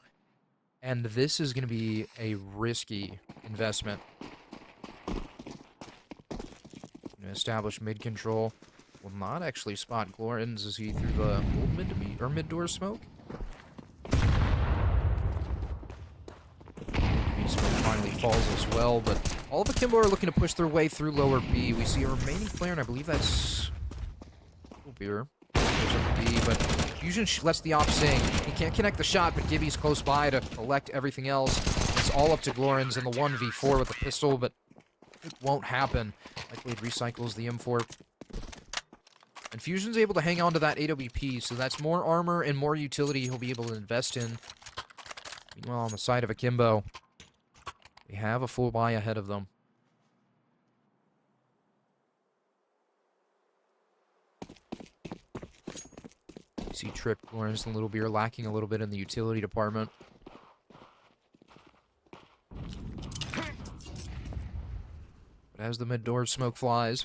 Speaker 4: and this is going to be a risky investment. Establish mid control. Will not actually spot Glorins as he threw the old mid door smoke. Smoke finally falls as well, but all of Akimbo are looking to push their way through lower B. We see a remaining player, and I believe that's Beer. Goes up to B, but Fusion lets the op sing. He can't connect the shot, but Gibby's close by to collect everything else. And It's all up to Glorins in the 1v4 with the pistol, but it won't happen. Lightblade recycles the M4. And Fusion's able to hang on to that AWP, so that's more armor and more utility he'll be able to invest in. Meanwhile, on the side of Akimbo, they have a full buy ahead of them. You see Trip, Glorins, and Little Beer lacking a little bit in the utility department. But as the mid-door smoke flies,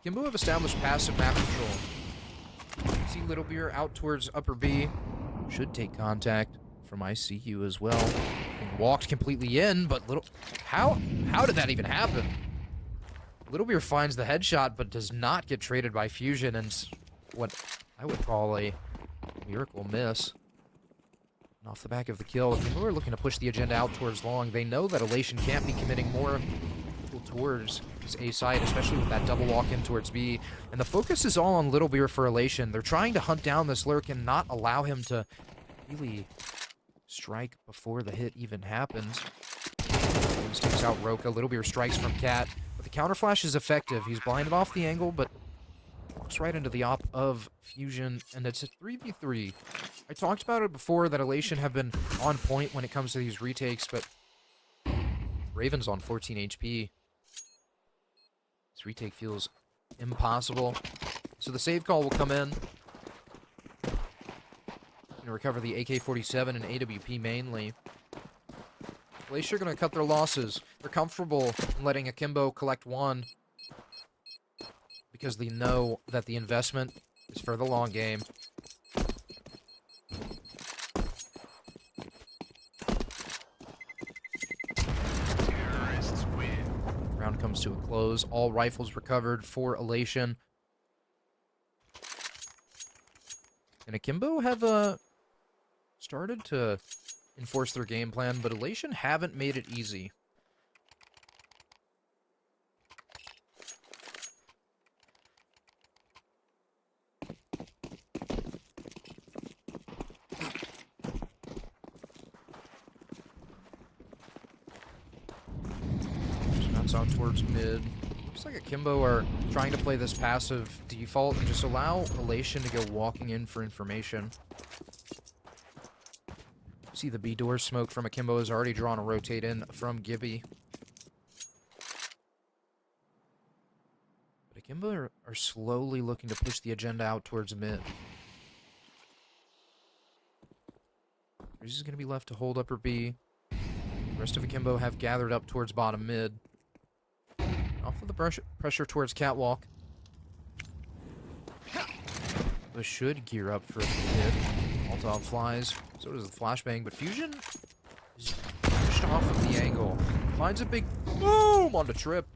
Speaker 4: Akimbo have established passive map control. See Little Beer out towards upper B. Should take contact from ICU as well. Being walked completely in, but How did that even happen? Little Beer finds the headshot, but does not get traded by Fusion, and what I would call a miracle miss. And off the back of the kill, Akimbo are looking to push the agenda out towards long. They know that Elation can't be committing more towards his A side, especially with that double walk in towards B. And the focus is all on Little Beer for Elation. They're trying to hunt down this lurk and not allow him to really strike before the hit even happens. Takes out Roka. Little Beer strikes from Cat, but the counter flash is effective. He's blinded off the angle, but walks right into the op of Fusion, and it's a 3v3. I talked about it before that Elation have been on point when it comes to these retakes, but Raven's on 14 HP. This retake feels impossible. So the save call will come in. Gonna recover the AK-47 and AWP mainly. Elation are gonna cut their losses. They're comfortable in letting Akimbo collect one because they know that the investment is for the long game. Round comes to a close. All rifles recovered for Elation. And Akimbo have started to enforce their game plan, but Elation haven't made it easy. Out towards mid. Looks like Akimbo are trying to play this passive default and just allow Elation to go walking in for information. See the B door smoke from Akimbo has already drawn a rotate in from Gibby. But Akimbo are slowly looking to push the agenda out towards mid. Breeze is going to be left to hold upper B. The rest of Akimbo have gathered up towards bottom mid. Off of the pressure towards Catwalk. But should gear up for a hit. Molotov flies. So does the flashbang. But Fusion is pushed off of the angle. Finds a big boom on the trip.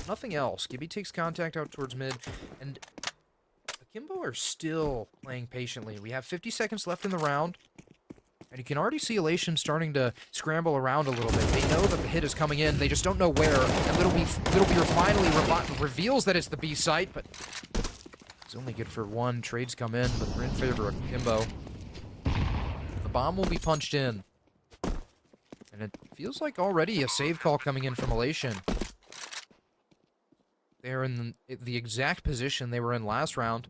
Speaker 4: Nothing else. Gibby takes contact out towards mid. And Akimbo are still playing patiently. We have 50 seconds left in the round. And you can already see Elation starting to scramble around a little bit. They know that the hit is coming in. They just don't know where. And Little Beer finally reveals that it's the B site, but it's only good for one. Trades come in, but they're in favor of Akimbo. The bomb will be punched in. And it feels like already a save call coming in from Elation. They're in the exact position they were in last round.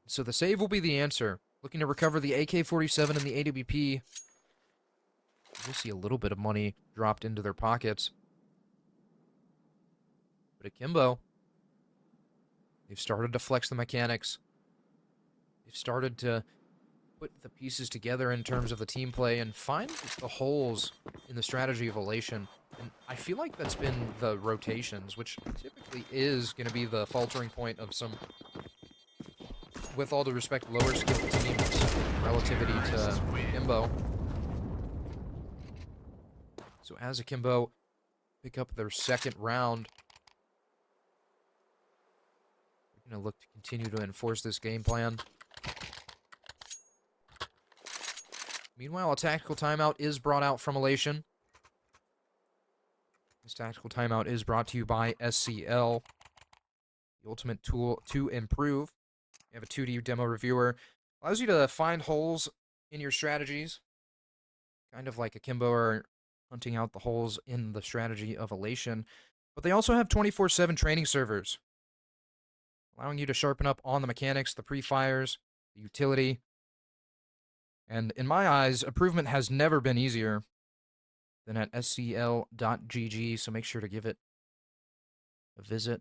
Speaker 4: So the save will be the answer. Looking to recover the AK-47 and the AWP. We'll see a little bit of money dropped into their pockets. But Akimbo, they've started to flex the mechanics. They've started to put the pieces together in terms of the team play and find the holes in the strategy of Elation. And I feel like that's been the rotations, which typically is going to be the faltering point of some, with all due respect, lower skilled teams relativity to Akimbo. So as Akimbo pick up their second round, we're going to look to continue to enforce this game plan. Meanwhile, a tactical timeout is brought out from Elation. This tactical timeout is brought to you by SCL, the ultimate tool to improve. You have a 2D demo reviewer. Allows you to find holes in your strategies, kind of like Akimbo, are hunting out the holes in the strategy of Elation. But they also have 24/7 training servers, allowing you to sharpen up on the mechanics, the pre-fires, the utility. And in my eyes, improvement has never been easier than at scl.gg, so make sure to give it a visit.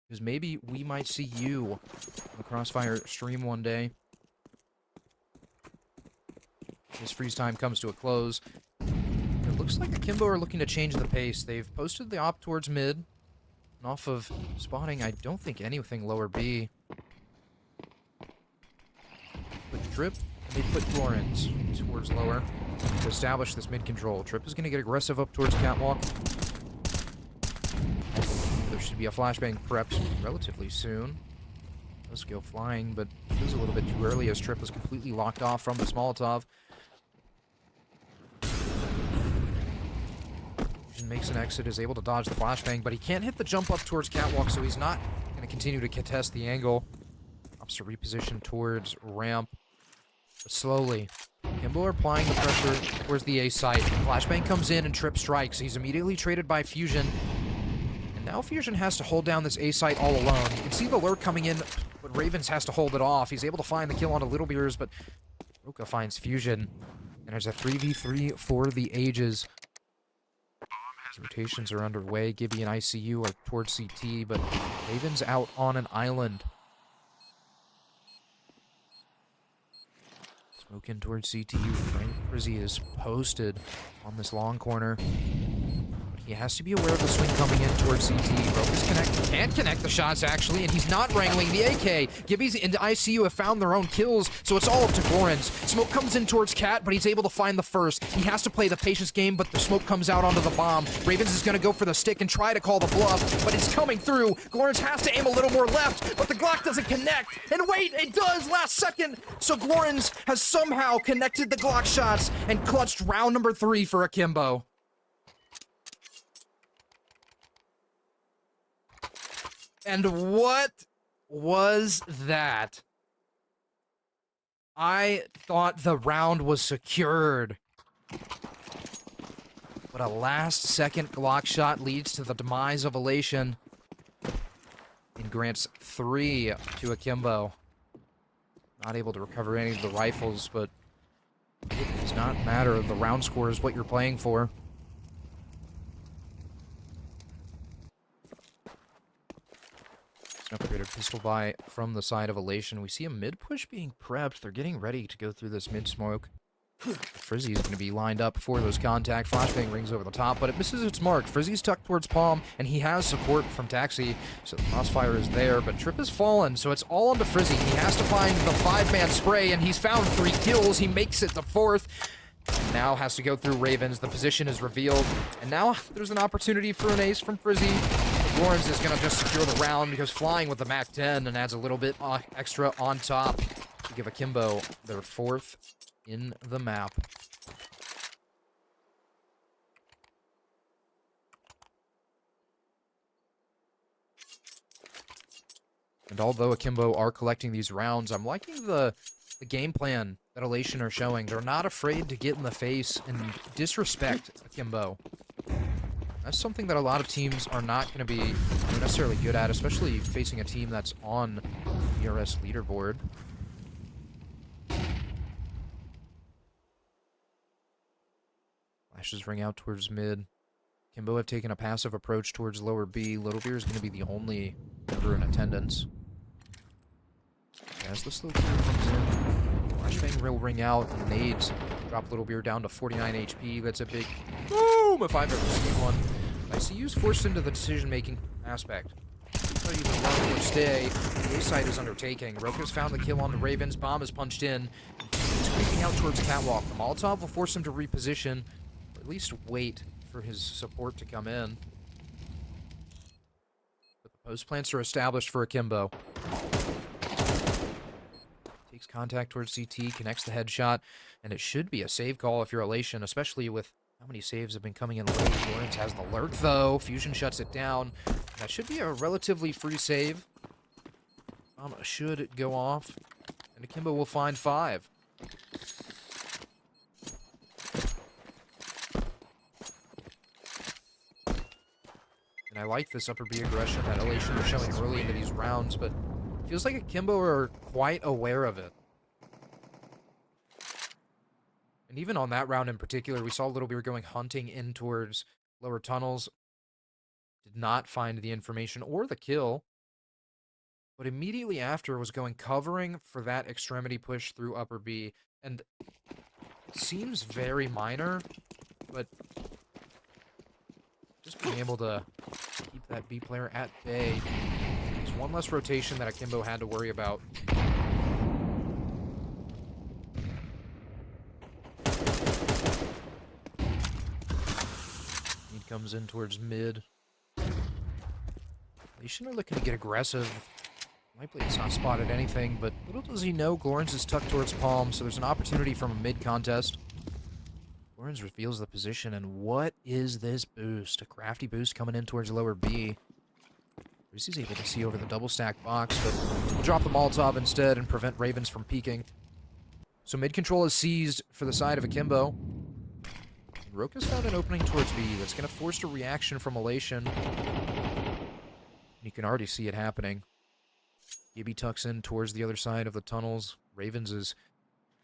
Speaker 4: Because maybe we might see you on the Crossfire stream one day. This freeze time comes to a close. It looks like Akimbo are looking to change the pace. They've posted the op towards mid. And off of spotting, I don't think anything lower B. Put Trip, and they put Glorins towards lower to establish this mid control. Trip is going to get aggressive up towards Catwalk. There should be a flashbang prepped relatively soon. Let's go flying, but it was a little bit too early as Trip was completely locked off from this Molotov. Fusion makes an exit, is able to dodge the flashbang, but he can't hit the jump up towards Catwalk, so he's not going to continue to contest the angle. Opts to reposition towards ramp. But slowly, Akimbo are applying the pressure towards the A site. Flashbang comes in and Trip strikes. He's immediately traded by Fusion. And now Fusion has to hold down this A site all alone. You can see the lurk coming in, but Ravens has to hold it off. He's able to find the kill onto Little Beers, but Roka finds Fusion. And there's a 3v3 for the ages. Rotations are underway. Gibby and ICU are towards CT, but Ravens out on an island. Smoke in towards CTU. Frank Frizzy is posted on this long corner. But he has to be aware of the swing coming in towards CT. Roka's can't connect the shots, actually, and he's not wrangling the AK. Gibby's and ICU have found their own kills, so it's all up to Glorins. Smoke comes in towards Cat, but he's able to find the first. He has to play the patience game, but the smoke comes out onto the bomb. Ravens is going to go for the stick and try to call the bluff, but it's coming through. Glorins has to aim a little more left, but the Glock doesn't connect. And wait, it does last second. So Glorins has somehow connected the Glock shots and clutched round number 3 for Akimbo. And what was that? I thought the round was secured. But a last-second Glock shot leads to the demise of Elation and grants 3 to Akimbo. Not able to recover any of the rifles, but it does not matter. The round score is what you're playing for. An upgraded pistol buy from the side of Elation. We see a mid push being prepped. They're getting ready to go through this mid smoke. Frizzy is going to be lined up for those contact. Flashbang rings over the top, but it misses its mark. Frizzy's tucked towards Palm, and he has support from Taxi, so the Crossfire is there, but Trip has fallen, so it's all onto Frizzy. He has to find the 5-man spray, and he's found 3 kills. He makes it the 4th. Now has to go through Ravens. The position is revealed, and now there's an opportunity for an ace from Frizzy. Lawrence is going to just secure the round because flying with the MAC-10 and adds a little bit extra on top to give Akimbo their 4th in the map. And although Akimbo are collecting these rounds, I'm liking the game plan that Elation are showing. They're not afraid to get in the face and disrespect Akimbo. That's something that a lot of teams are not going to be necessarily good at, especially facing a team that's on the ERS leaderboard. Flashes ring out towards mid. Akimbo have taken a passive approach towards lower B. Little Beer is going to be the only member in attendance. As the slow clear comes in, flashbang will ring out, and nades drop Little Beer down to 49 HP. That's a big boom if I've ever seen one. ICU's forced into the decision-making aspect. So you can run or stay. The A-side is undertaking. Roka's found the kill on the Ravens. Bomb is punched in. He's creeping out towards Catwalk. The Molotov will force him to reposition, or at least wait for his support to come in. But the post plants are established for Akimbo. Takes contact towards CT, connects the headshot, and it should be a save call if you're Elation, especially with how many saves have been coming in late. Lawrence has the lurk, though. Fusion shuts it down. That should be a relatively free save. Should go off, and Akimbo will find 5. like this upper B aggression that Elation are showing early into these rounds, but it feels like Akimbo are quite aware of it. And even on that round in particular, we saw Little Beer going hunting in towards lower tunnels. Did not find the information or the kill. But immediately after was going covering for that extremity push through upper B. And it seems very minor, but just being able to keep that B player at bay. There's one less rotation that Akimbo had to worry about. Need comes in towards mid. Elation are looking to get aggressive. Lightblade's not spotted anything, but little does he know, Glorens is tucked towards Palm, so there's an opportunity from a mid-contest. Glorens reveals the position, and what is this boost? A crafty boost coming in towards lower B. Rizzy's able to see over the double-stack box, but will drop the Molotov instead and prevent Ravens from peeking. So mid-control is seized for the side of Akimbo. Roka's found an opening towards B that's going to force a reaction from Elation. You can already see it happening. Gibby tucks in towards the other side of the tunnels. Ravens is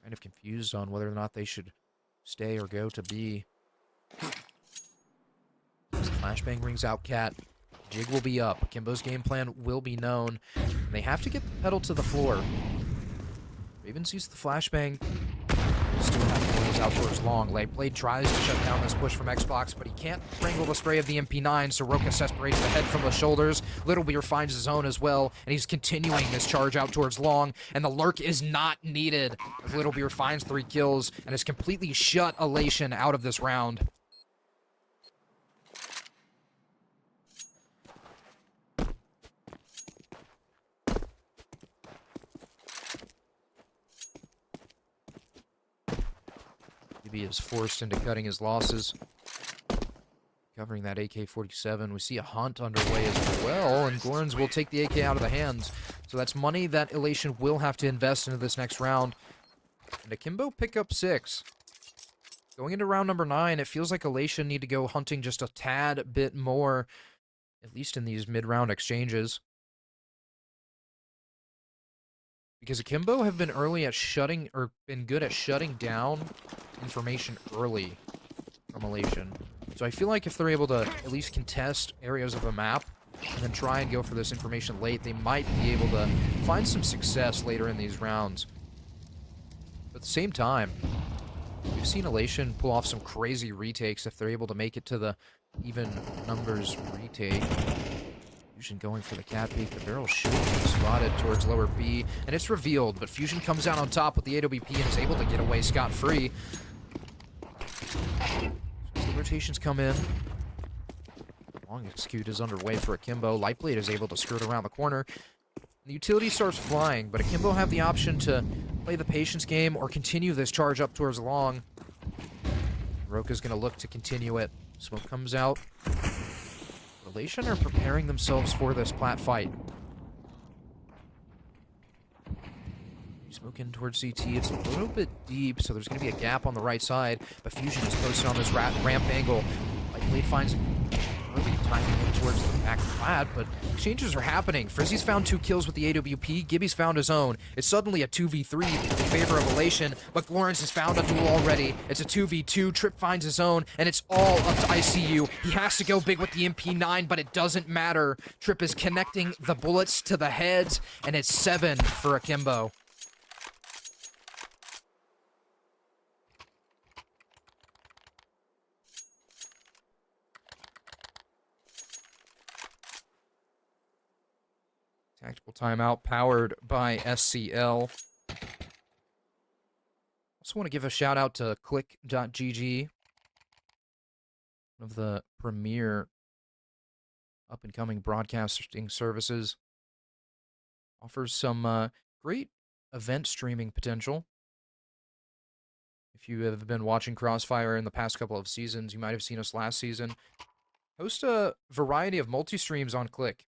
Speaker 4: kind of confused on whether or not they should stay or go to B. As the flashbang rings out, Cat. Jig will be up. Kimbo's game plan will be known. And they have to get the pedal to the floor. Ravens use the flashbang. Still have Glorens out towards long. Lightblade tries to shut down this push from Xbox, but he can't wrangle the spray of the MP9, so Roka separates the head from the shoulders. Little Beer finds his own as well, and he's continuing this charge out towards long, and the lurk is not needed. As Little Beer finds 3 kills and has completely shut Elation out of this round. He is forced into cutting his losses. Covering that AK-47. We see a hunt underway as well, and Glorens will take the AK out of the hands. So that's money that Elation will have to invest into this next round. And Akimbo pick up 6. Going into round number 9, it feels like Elation need to go hunting just a tad bit more, at least in these mid-round exchanges. Because Akimbo have been early at shutting, or been good at shutting down information early from Elation. So I feel like if they're able to at least contest areas of a map and then try and go for this information late, they might be able to find some success later in these rounds. But at the same time, we've seen Elation pull off some crazy retakes if they're able to make it to the even numbers retake. Fusion going for the cat peek. The barrel should be spotted towards lower B, and it's revealed, but Fusion comes down on top with the AWP and is able to get away scot-free. As the rotations come in, long execute is underway for Akimbo. Lightblade is able to skirt around the corner. The utility starts flying, but Akimbo have the option to play the patience game or continue this charge up towards long. Roka's going to look to continue it. Smoke comes out. Elation are preparing themselves for this plat fight. Smoke in towards CT. It's a little bit deep, so there's going to be a gap on the right side, but Fusion is posted on this ramp angle. Lightblade finds early timing in towards the back plat, but exchanges are happening. Frizzy's found 2 kills with the AWP. Gibby's found his own. It's suddenly a 2v3 in favor of Elation, but Glorens has found a duel already. It's a 2v2. Trip finds his own, and it's all up to ICU. He has to go big with the MP9, but it doesn't matter. Trip is connecting the bullets to the heads, and it's 7 for Akimbo. Tactical timeout powered by SCL. Also want to give a shout out to click.gg, one of the premier up-and-coming broadcasting services. Offers some great event streaming potential. If you have been watching Crossfire in the past couple of seasons, you might have seen us last season host a variety of multi-streams on Click.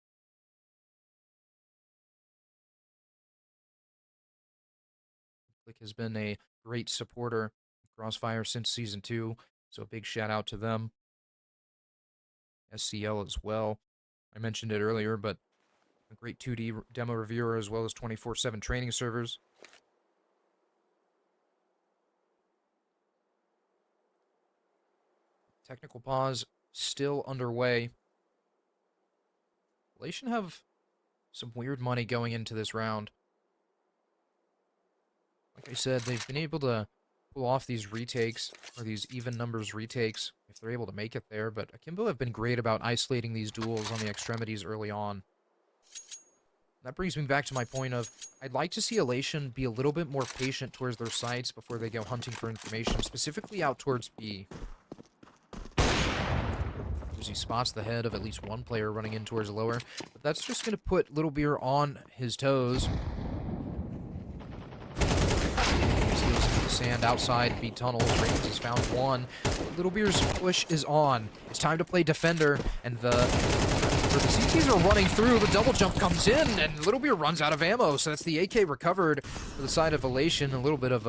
Speaker 4: Click has been a great supporter of Crossfire since Season 2, so a big shout out to them. SCL as well. I mentioned it earlier, but a great 2D demo reviewer as well as 24/7 training servers. Technical pause still underway. Elation have some weird money going into this round. Like I said, they've been able to pull off these retakes, or these even numbers retakes, if they're able to make it there, but Akimbo have been great about isolating these duels on the extremities early on. That brings me back to my point of, I'd like to see Elation be a little bit more patient towards their sites before they go hunting for information, specifically out towards B. As he spots the head of at least one player running in towards lower, but that's just going to put Little Beer on his toes. Sand outside B tunnels. Ravens has found one. Little Beer's push is on. It's time to play defender, and the CTs are running through. The double jump comes in, and Little Beer runs out of ammo. So that's the AK recovered for the side of Elation. A little bit of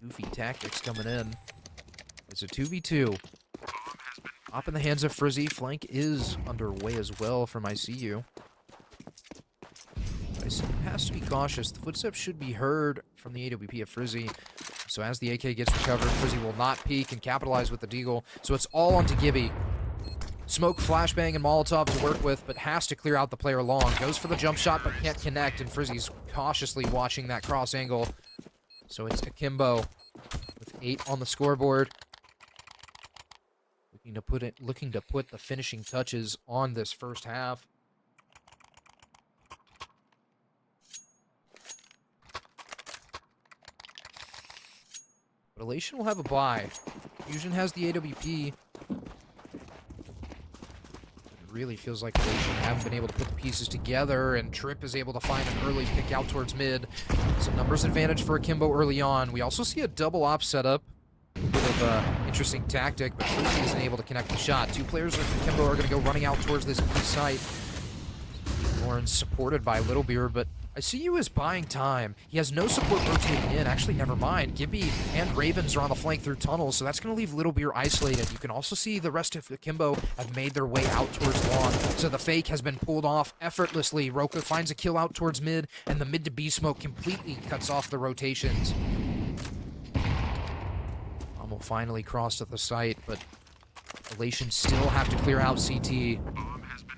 Speaker 4: goofy tactics coming in. It's a 2v2. Up in the hands of Frizzy. Flank is underway as well from ICU. ICU has to be cautious. The footsteps should be heard from the AWP of Frizzy. So as the AK gets recovered, Frizzy will not peek and capitalize with the deagle. So it's all onto Gibby. Smoke, flashbang, and Molotov to work with, but has to clear out the player long. Goes for the jump shot, but can't connect, and Frizzy's cautiously watching that cross angle. So it's Akimbo with 8 on the scoreboard. Looking to put the finishing touches on this first half. But Elation will have a bye. Fusion has the AWP. It really feels like Elation haven't been able to put the pieces together, and Trip is able to find an early pick out towards mid. It's a numbers advantage for Akimbo early on. We also see a double op setup. A bit of an interesting tactic, but Frizzy isn't able to connect the shot. 2 players with Akimbo are going to go running out towards this B site. Lauren's supported by Little Beer, but ICU is buying time. He has no support rotating in. Actually, never mind. Gibby and Ravens are on the flank through tunnels, so that's going to leave Little Beer isolated. You can also see the rest of Akimbo have made their way out towards long, so the fake has been pulled off effortlessly. Roka finds a kill out towards mid, and the mid to B smoke completely cuts off the rotations. Will finally cross to the site, but Elation still have to clear out CT.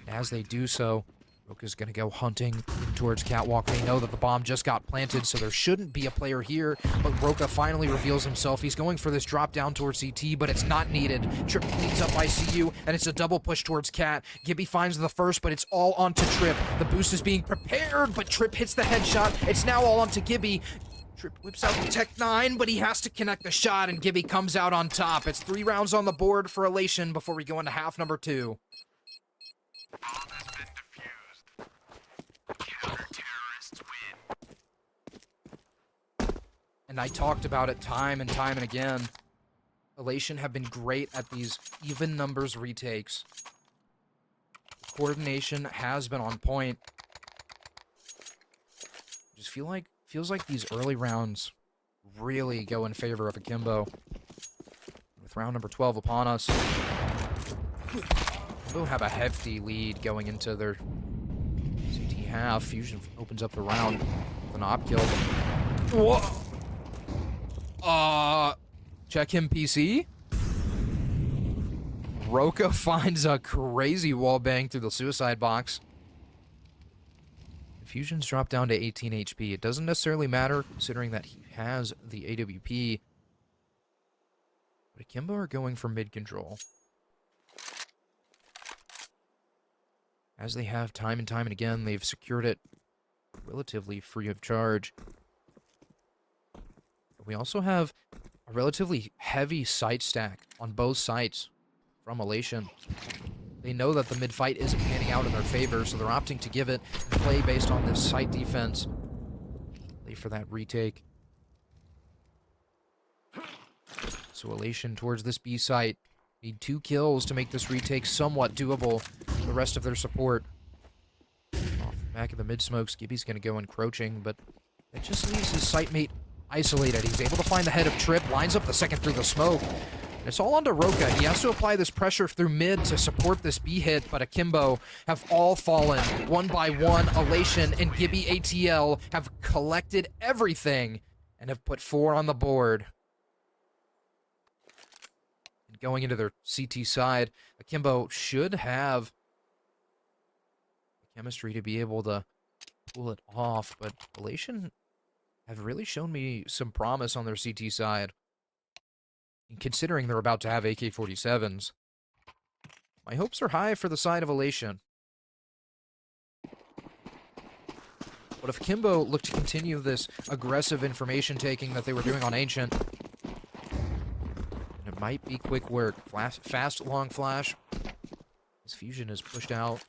Speaker 4: As they do so, Roka's going to go hunting towards Catwalk. They know that the bomb just got planted, so there shouldn't be a player here, but Roka finally reveals himself. He's going for this drop down towards CT, but it's not needed. Trip cleans up ICU, and it's a double push towards Cat. Gibby finds the first, but it's all onto Trip. The boost is being prepared, but Trip hits the headshot. It's now all onto Gibby. Trip whips out the Tech 9, but he has to connect the shot, and Gibby comes out on top. It's 3 rounds on the board for Elation before we go into half number 2. And I talked about it time and time and again. Elation have been great at these even numbers retakes. Coordination has been on point. Just feels like these early rounds really go in favor of Akimbo. With round number 12 upon us, Akimbo have a hefty lead going into their CT half. Fusion opens up the round with an op kill. Whoa! Check him PC. Roka finds a crazy wallbang through the suicide box. Fusion's dropped down to 18 HP. It doesn't necessarily matter, considering that he has the AWP. But Akimbo are going for mid control. As they have time and time and again, they've secured it relatively free of charge. We also have a relatively heavy site stack on both sides from Elation. They know that the mid-fight isn't panning out in their favor, so they're opting to give it and play based on this site defense. Play for that retake. So Elation towards this B site. Need 2 kills to make this retake somewhat doable for the rest of their support. Off the back of the mid-smokes, Gibby's going to go encroaching, but that just leaves his site mate isolated. He's able to find the head of Trip, lines up the second through the smoke. And it's all onto Roka. He has to apply this pressure through mid to support this B hit, but Akimbo have all fallen one by one. Elation and Gibby ATL have collected everything and have put 4 on the board. And going into their CT side, Akimbo should have the chemistry to be able to pull it off, but Elation have really shown me some promise on their CT side. And considering they're about to have AK-47s, my hopes are high for the side of Elation. But if Akimbo look to continue this aggressive information taking that they were doing on Ancient, it might be quick work. Fast, long flash. His fusion is pushed out.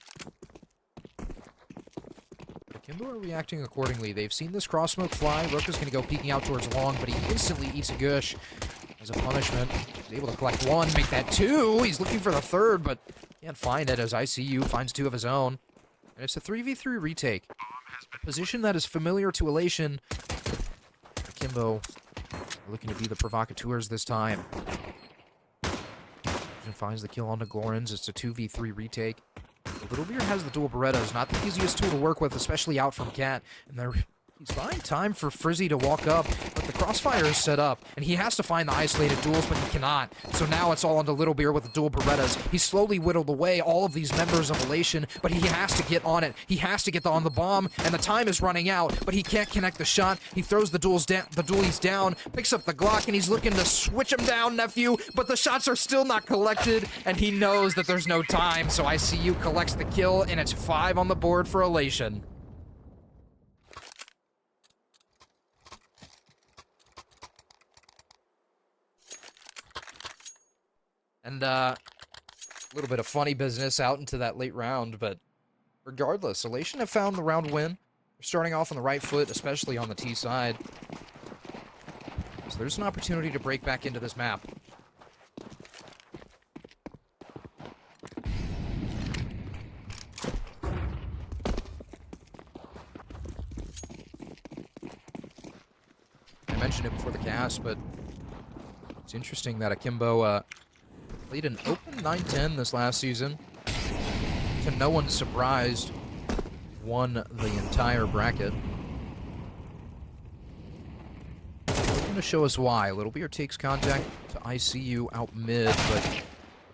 Speaker 4: Akimbo are reacting accordingly. They've seen this cross smoke fly. Roka's going to go peeking out towards long, but he instantly eats a gush as a punishment. He's able to collect 1, make that 2. He's looking for the 3rd, but can't find it as ICU finds 2 of his own. And it's a 3v3 retake. A position that is familiar to Elation. Akimbo are looking to be the provocateurs this time. And finds the kill onto Gorans. It's a 2v3 retake. Little Beard has the dual Berettas, not the easiest tool to work with, especially out from Cat. And he's buying time for Frizzy to walk up, but the Crossfire is set up, and he has to find the isolated duels, but he cannot. So now it's all onto Little Beard with the dual Berettas. He's slowly whittled away all of these members of Elation, but he has to get on it. He has to get on the bomb, and the time is running out, but he can't connect the shot. He throws the dualies down, picks up the Glock, and he's looking to switch him down, nephew, but the shots are still not collected, and he knows that there's no time, so ICU collects the kill, and it's 5 on the board for Elation. And, a little bit of funny business out into that late round, but regardless, Elation have found the round win. They're starting off on the right foot, especially on the T side. So there's an opportunity to break back into this map. I mentioned it before the cast, but it's interesting that Akimbo, played an open 9-10 this last season. To no one's surprise, won the entire bracket. They're going to show us why. Little Beard takes contact to ICU out mid, but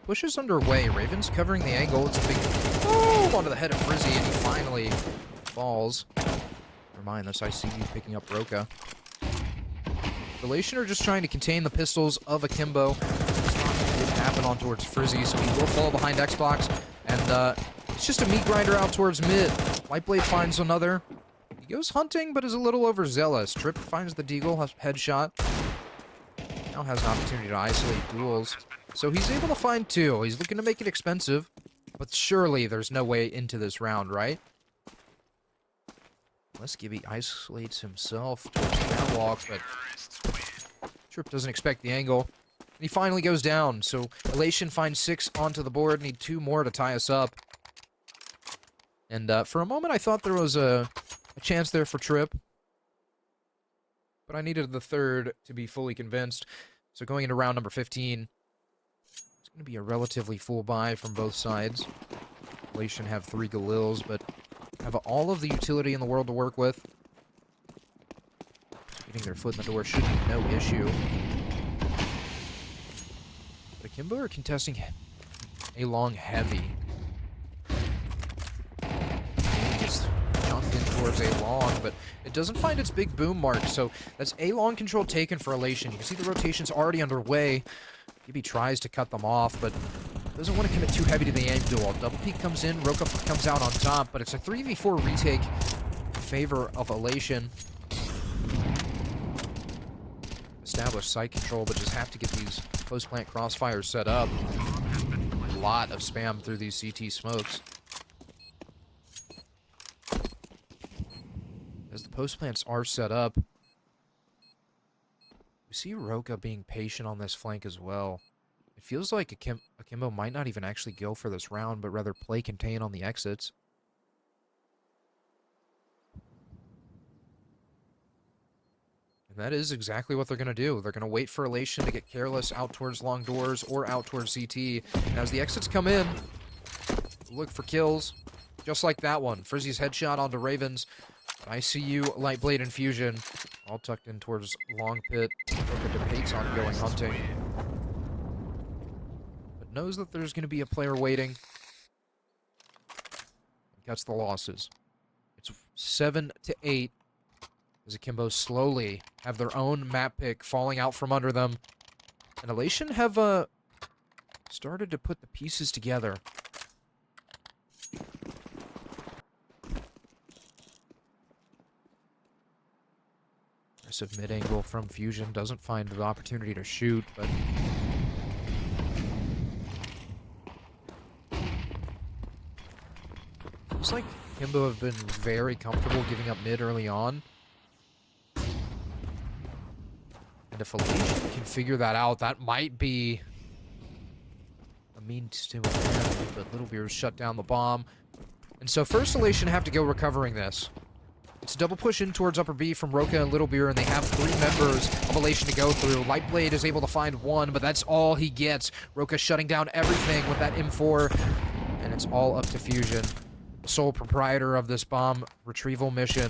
Speaker 4: push is underway. Raven's covering the angle. It's a big boom onto the head of Frizzy, and he finally falls. Never mind, that's ICU picking up Roka. Elation are just trying to contain the pistols of Akimbo. Happen on towards Frizzy, so he will fall behind Xbox, and it's just a meat grinder out towards mid. Lightblade finds another. He goes hunting, but is a little overzealous. Trip finds the Deagle headshot. Now has an opportunity to isolate duels, so he's able to find 2. He's looking to make it expensive, but surely there's no way into this round, right? Unless Gibby isolates himself towards the catwalk, but Trip doesn't expect the angle. He finally goes down, so Elation finds 6 onto the board, need 2 more to tie us up. And for a moment I thought there was a chance there for Trip, but I needed the 3rd to be fully convinced. So going into round number 15, it's going to be a relatively full buy from both sides. Elation have 3 Galils, but have all of the utility in the world to work with. Getting their foot in the door should be no issue. Akimbo are contesting a long heavy. It's jumped in towards a long, but it doesn't find its big boom mark, so that's a long control taken for Elation. You can see the rotation's already underway. Gibby tries to cut them off, but doesn't want to commit too heavy to the aim duel. Double peek comes in, Roka comes out on top, but it's a 3v4 retake in favor of Elation. Establish site control, but just have to get these post-plant crossfires set up. A lot of spam through these CT smokes. As the post-plants are set up, we see Roka being patient on this flank as well. It feels like Akimbo might not even actually go for this round, but rather play contain on the exits. And that is exactly what they're going to do. They're going to wait for Elation to get careless out towards long doors or out towards CT. And as the exits come in, look for kills. Just like that one. Frizzy's headshot onto Ravens. ICU, Lightblade, and Fusion. All tucked in towards long pit. Roka debates on going hunting. But knows that there's going to be a player waiting. And cuts the losses. It's 7-8. As Akimbo slowly have their own map pick falling out from under them. And Elation have started to put the pieces together. Aggressive mid-angle from Fusion. Doesn't find the opportunity to shoot, but... looks like Akimbo have been very comfortable giving up mid early on. And if Elation can figure that out, that might be a means to an end. But Little Beer's shut down the bomb. And so first Elation have to go recovering this. It's a double push in towards upper B from Roka and Little Beer, and they have 3 members of Elation to go through. Lightblade is able to find 1, but that's all he gets. Roka shutting down everything with that M4, and it's all up to Fusion, the sole proprietor of this bomb retrieval mission.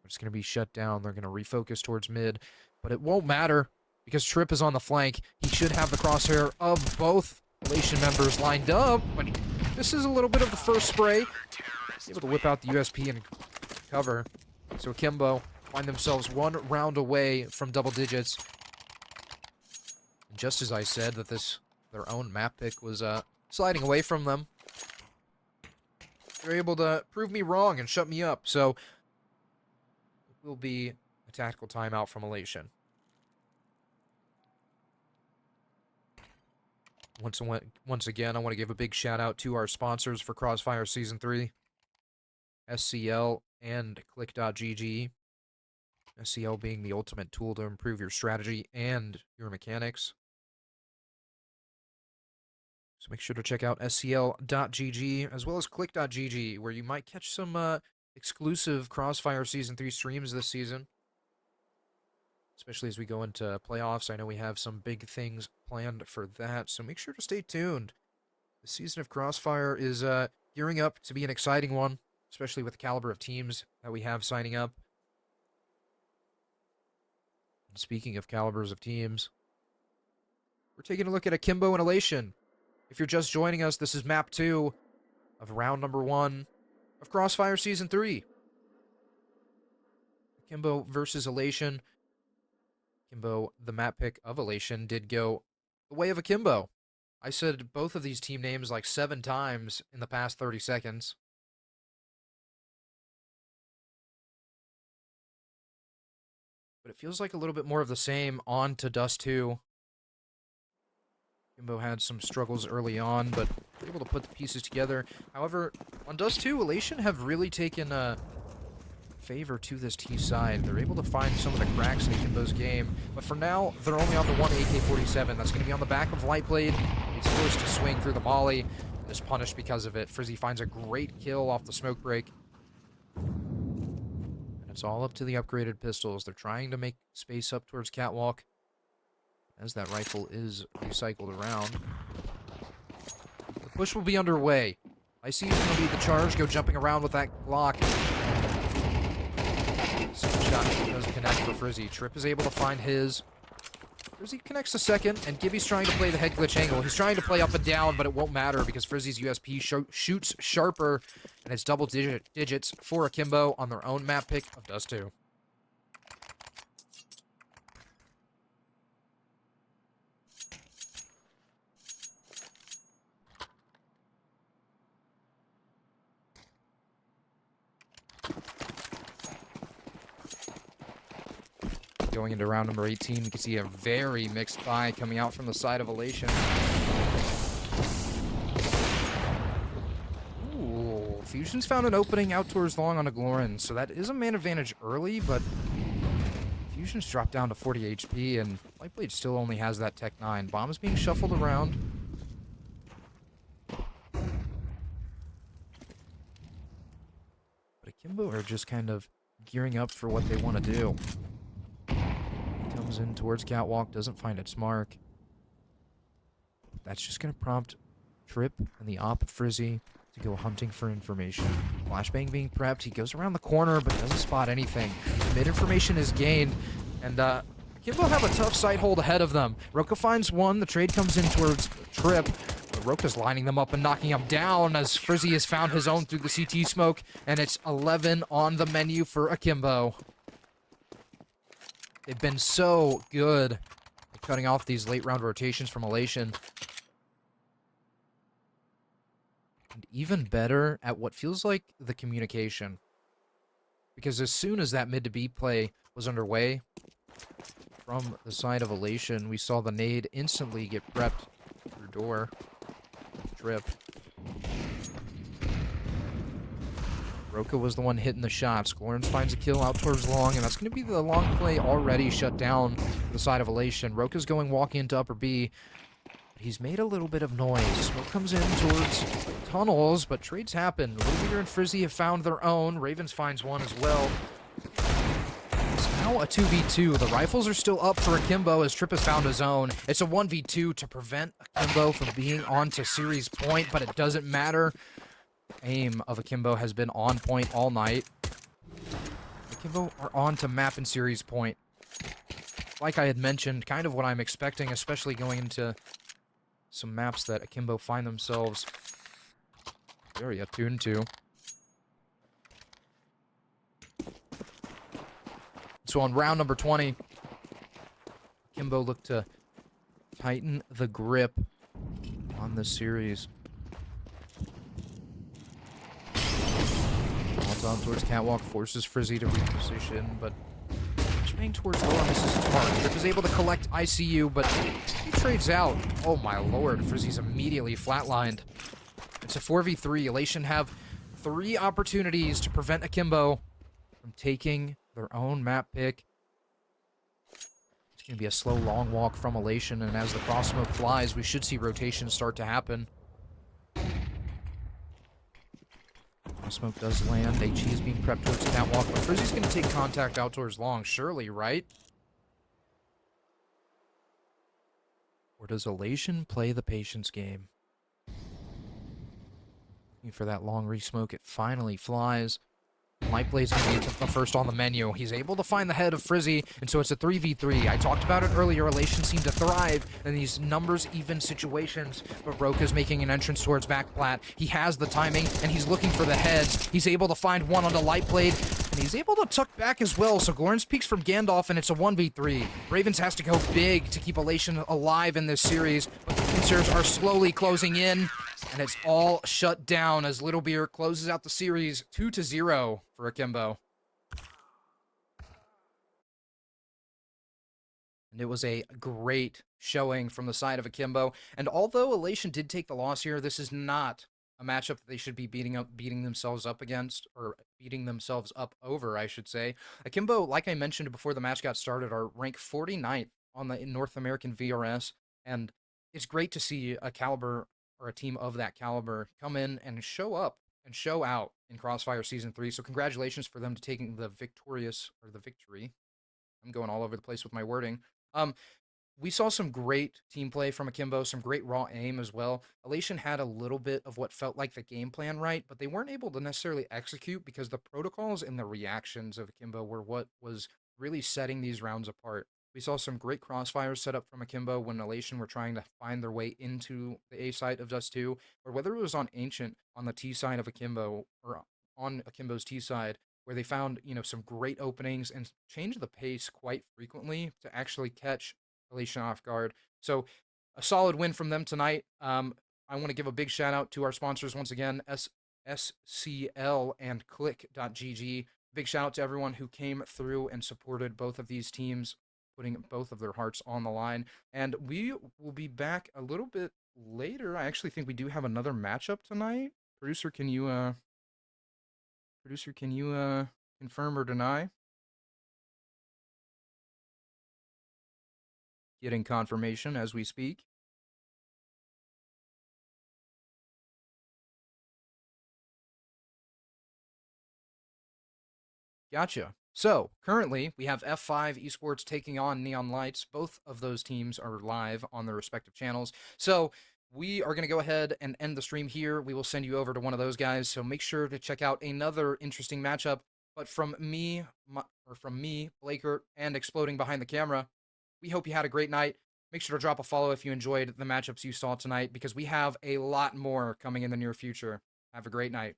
Speaker 4: It's going to be shut down. They're going to refocus towards mid, but it won't matter because Trip is on the flank. He should have the crosshair of both Elation members lined up, but this is a little bit of the first spray. Able to whip out the USP and cover. So Akimbo find themselves 1 round away from double digits. And just as I said that their own map pick was sliding away from them, they're able to prove me wrong and shut me up. So it will be a tactical timeout from Elation. Once again, I want to give a big shout out to our sponsors for Crossfire Season 3. SCL and Click.gg. SCL being the ultimate tool to improve your strategy and your mechanics. So make sure to check out SCL.gg as well as Click.gg, where you might catch some exclusive Crossfire Season 3 streams this season. Especially as we go into playoffs. I know we have some big things planned for that, so make sure to stay tuned. The season of Crossfire is gearing up to be an exciting one, especially with the caliber of teams that we have signing up. And speaking of calibers of teams, we're taking a look at Akimbo and Elation. If you're just joining us, this is map 2 of round number 1 of Crossfire Season 3. Akimbo versus Elation. Akimbo, the map pick of Elation, did go the way of Akimbo. I said both of these team names like 7 times in the past 30 seconds. But it feels like a little bit more of the same on to Dust 2. Akimbo had some struggles early on, but were able to put the pieces together. However, on Dust 2, Elation have really taken a favor to this T side. They're able to find some of the cracks in Akimbo's game, but for now, they're only on the 1 AK-47. That's going to be on the back of Lightblade. He's forced to swing through the molly and is punished because of it. Frizzy finds a great kill off the smoke break. It's all up to the upgraded pistols. They're trying to make space up towards Catwalk as that rifle is recycled around. The push will be underway. I see it's going to be the charge, go jumping around with that Glock. Shot does connect for Frizzy. Trip is able to find his. Frizzy connects the second, and Gibby's trying to play the head glitch angle. He's trying to play up and down, but it won't matter because Frizzy's USP shoots sharper, and it's double digits for Akimbo on their own map pick of Dust 2. Going into round number 18, we can see a very mixed buy coming out from the side of Elation. Ooh, Fusion's found an opening out towards long on a Glorin, so that is a man advantage early, but Fusion's dropped down to 40 HP, and Lightblade still only has that Tech 9. Bombs being shuffled around. But Akimbo are just kind of gearing up for what they want to do. He comes in towards Catwalk, doesn't find its mark. That's just going to prompt Trip and the op Frizzy to go hunting for information. Flashbang being prepped, he goes around the corner but doesn't spot anything. Mid information is gained, and Akimbo have a tough sight hold ahead of them. Roka finds one, the trade comes in towards Trip. But Roka's lining them up and knocking him down as Frizzy has found his own through the CT smoke, and it's 11 on the menu for Akimbo. They've been so good at cutting off these late round rotations from Elation. And even better at what feels like the communication. Because as soon as that mid to B play was underway, from the side of Elation, we saw the nade instantly get prepped through door. Trip. Roka was the one hitting the shots. Glorns finds a kill out towards long, and that's going to be the long play already shut down the side of Elation. Roka's going walking into upper B. He's made a little bit of noise. Smoke comes in towards tunnels, but trades happen. Rubier and Frizzy have found their own. Ravens finds one as well. It's now a 2v2. The rifles are still up for Akimbo as Trip has found his own. It's a 1v2 to prevent Akimbo from being on to series point, but it doesn't matter. Aim of Akimbo has been on point all night. Akimbo are on to map and series point. Like I had mentioned, kind of what I'm expecting, especially going into some maps that Akimbo find themselves very attuned to. So on round number 20, Akimbo looked to tighten the grip on this series. All down towards Catwalk, forces Frizzy to reposition, but flashbang towards door misses his mark. Trip is able to collect ICU, but he trades out. Oh my lord, Frizzy's immediately flatlined. It's a 4v3. Elation have 3 opportunities to prevent Akimbo from taking their own map pick. It's going to be a slow, long walk from Elation, and as the cross smoke flies, we should see rotations start to happen. Cross smoke does land. HE is being prepped towards Catwalk, but Frizzy's going to take contact out towards long, surely, right? Or does Elation play the patience game? Looking for that long re-smoke. It finally flies. Lightblade's going to be the first on the menu. He's able to find the head of Frizzy, and so it's a 3v3. I talked about it earlier. Elation seem to thrive in these numbers even situations, but Roka's making an entrance towards backplat. He has the timing, and he's looking for the heads. He's able to find one on the Lightblade, and he's able to tuck back as well, so Glorns peeks from Gandalf, and it's a 1v3. Ravens has to go big to keep Elation alive in this series, but the pincers are slowly closing in, and it's all shut down as Little Beer closes out the series 2-0 for Akimbo. And it was a great showing from the side of Akimbo. And although Elation did take the loss here, this is not a matchup that they should be beating themselves up against, or beating themselves up over, I should say. Akimbo, like I mentioned before the match got started, are ranked 49th on the North American VRS, and it's great to see a caliber or a team of that caliber come in and show up and show out in Crossfire Season 3. So congratulations for them to taking the victory. I'm going all over the place with my wording. We saw some great team play from Akimbo, some great raw aim as well. Elation had a little bit of what felt like the game plan right, but they weren't able to necessarily execute because the protocols and the reactions of Akimbo were what was really setting these rounds apart. We saw some great crossfires set up from Akimbo when Elation were trying to find their way into the A side of Dust 2, or whether it was on Ancient on the T side of Akimbo, or on Akimbo's T side, where they found, some great openings and changed the pace quite frequently to actually catch Elation off guard. So a solid win from them tonight. I want to give a big shout out to our sponsors once again, SCL and Click.gg. Big shout out to everyone who came through and supported both of these teams, putting both of their hearts on the line. And we will be back a little bit later. I actually think we do have another matchup tonight. Producer, can you confirm or deny? Getting confirmation as we speak. Gotcha. So currently we have F5 Esports taking on Neon Lights. Both of those teams are live on their respective channels. So we are going to go ahead and end the stream here. We will send you over to one of those guys. So make sure to check out another interesting matchup. But from me, Blaker, and Exploding behind the camera, we hope you had a great night. Make sure to drop a follow if you enjoyed the matchups you saw tonight, because we have a lot more coming in the near future. Have a great night.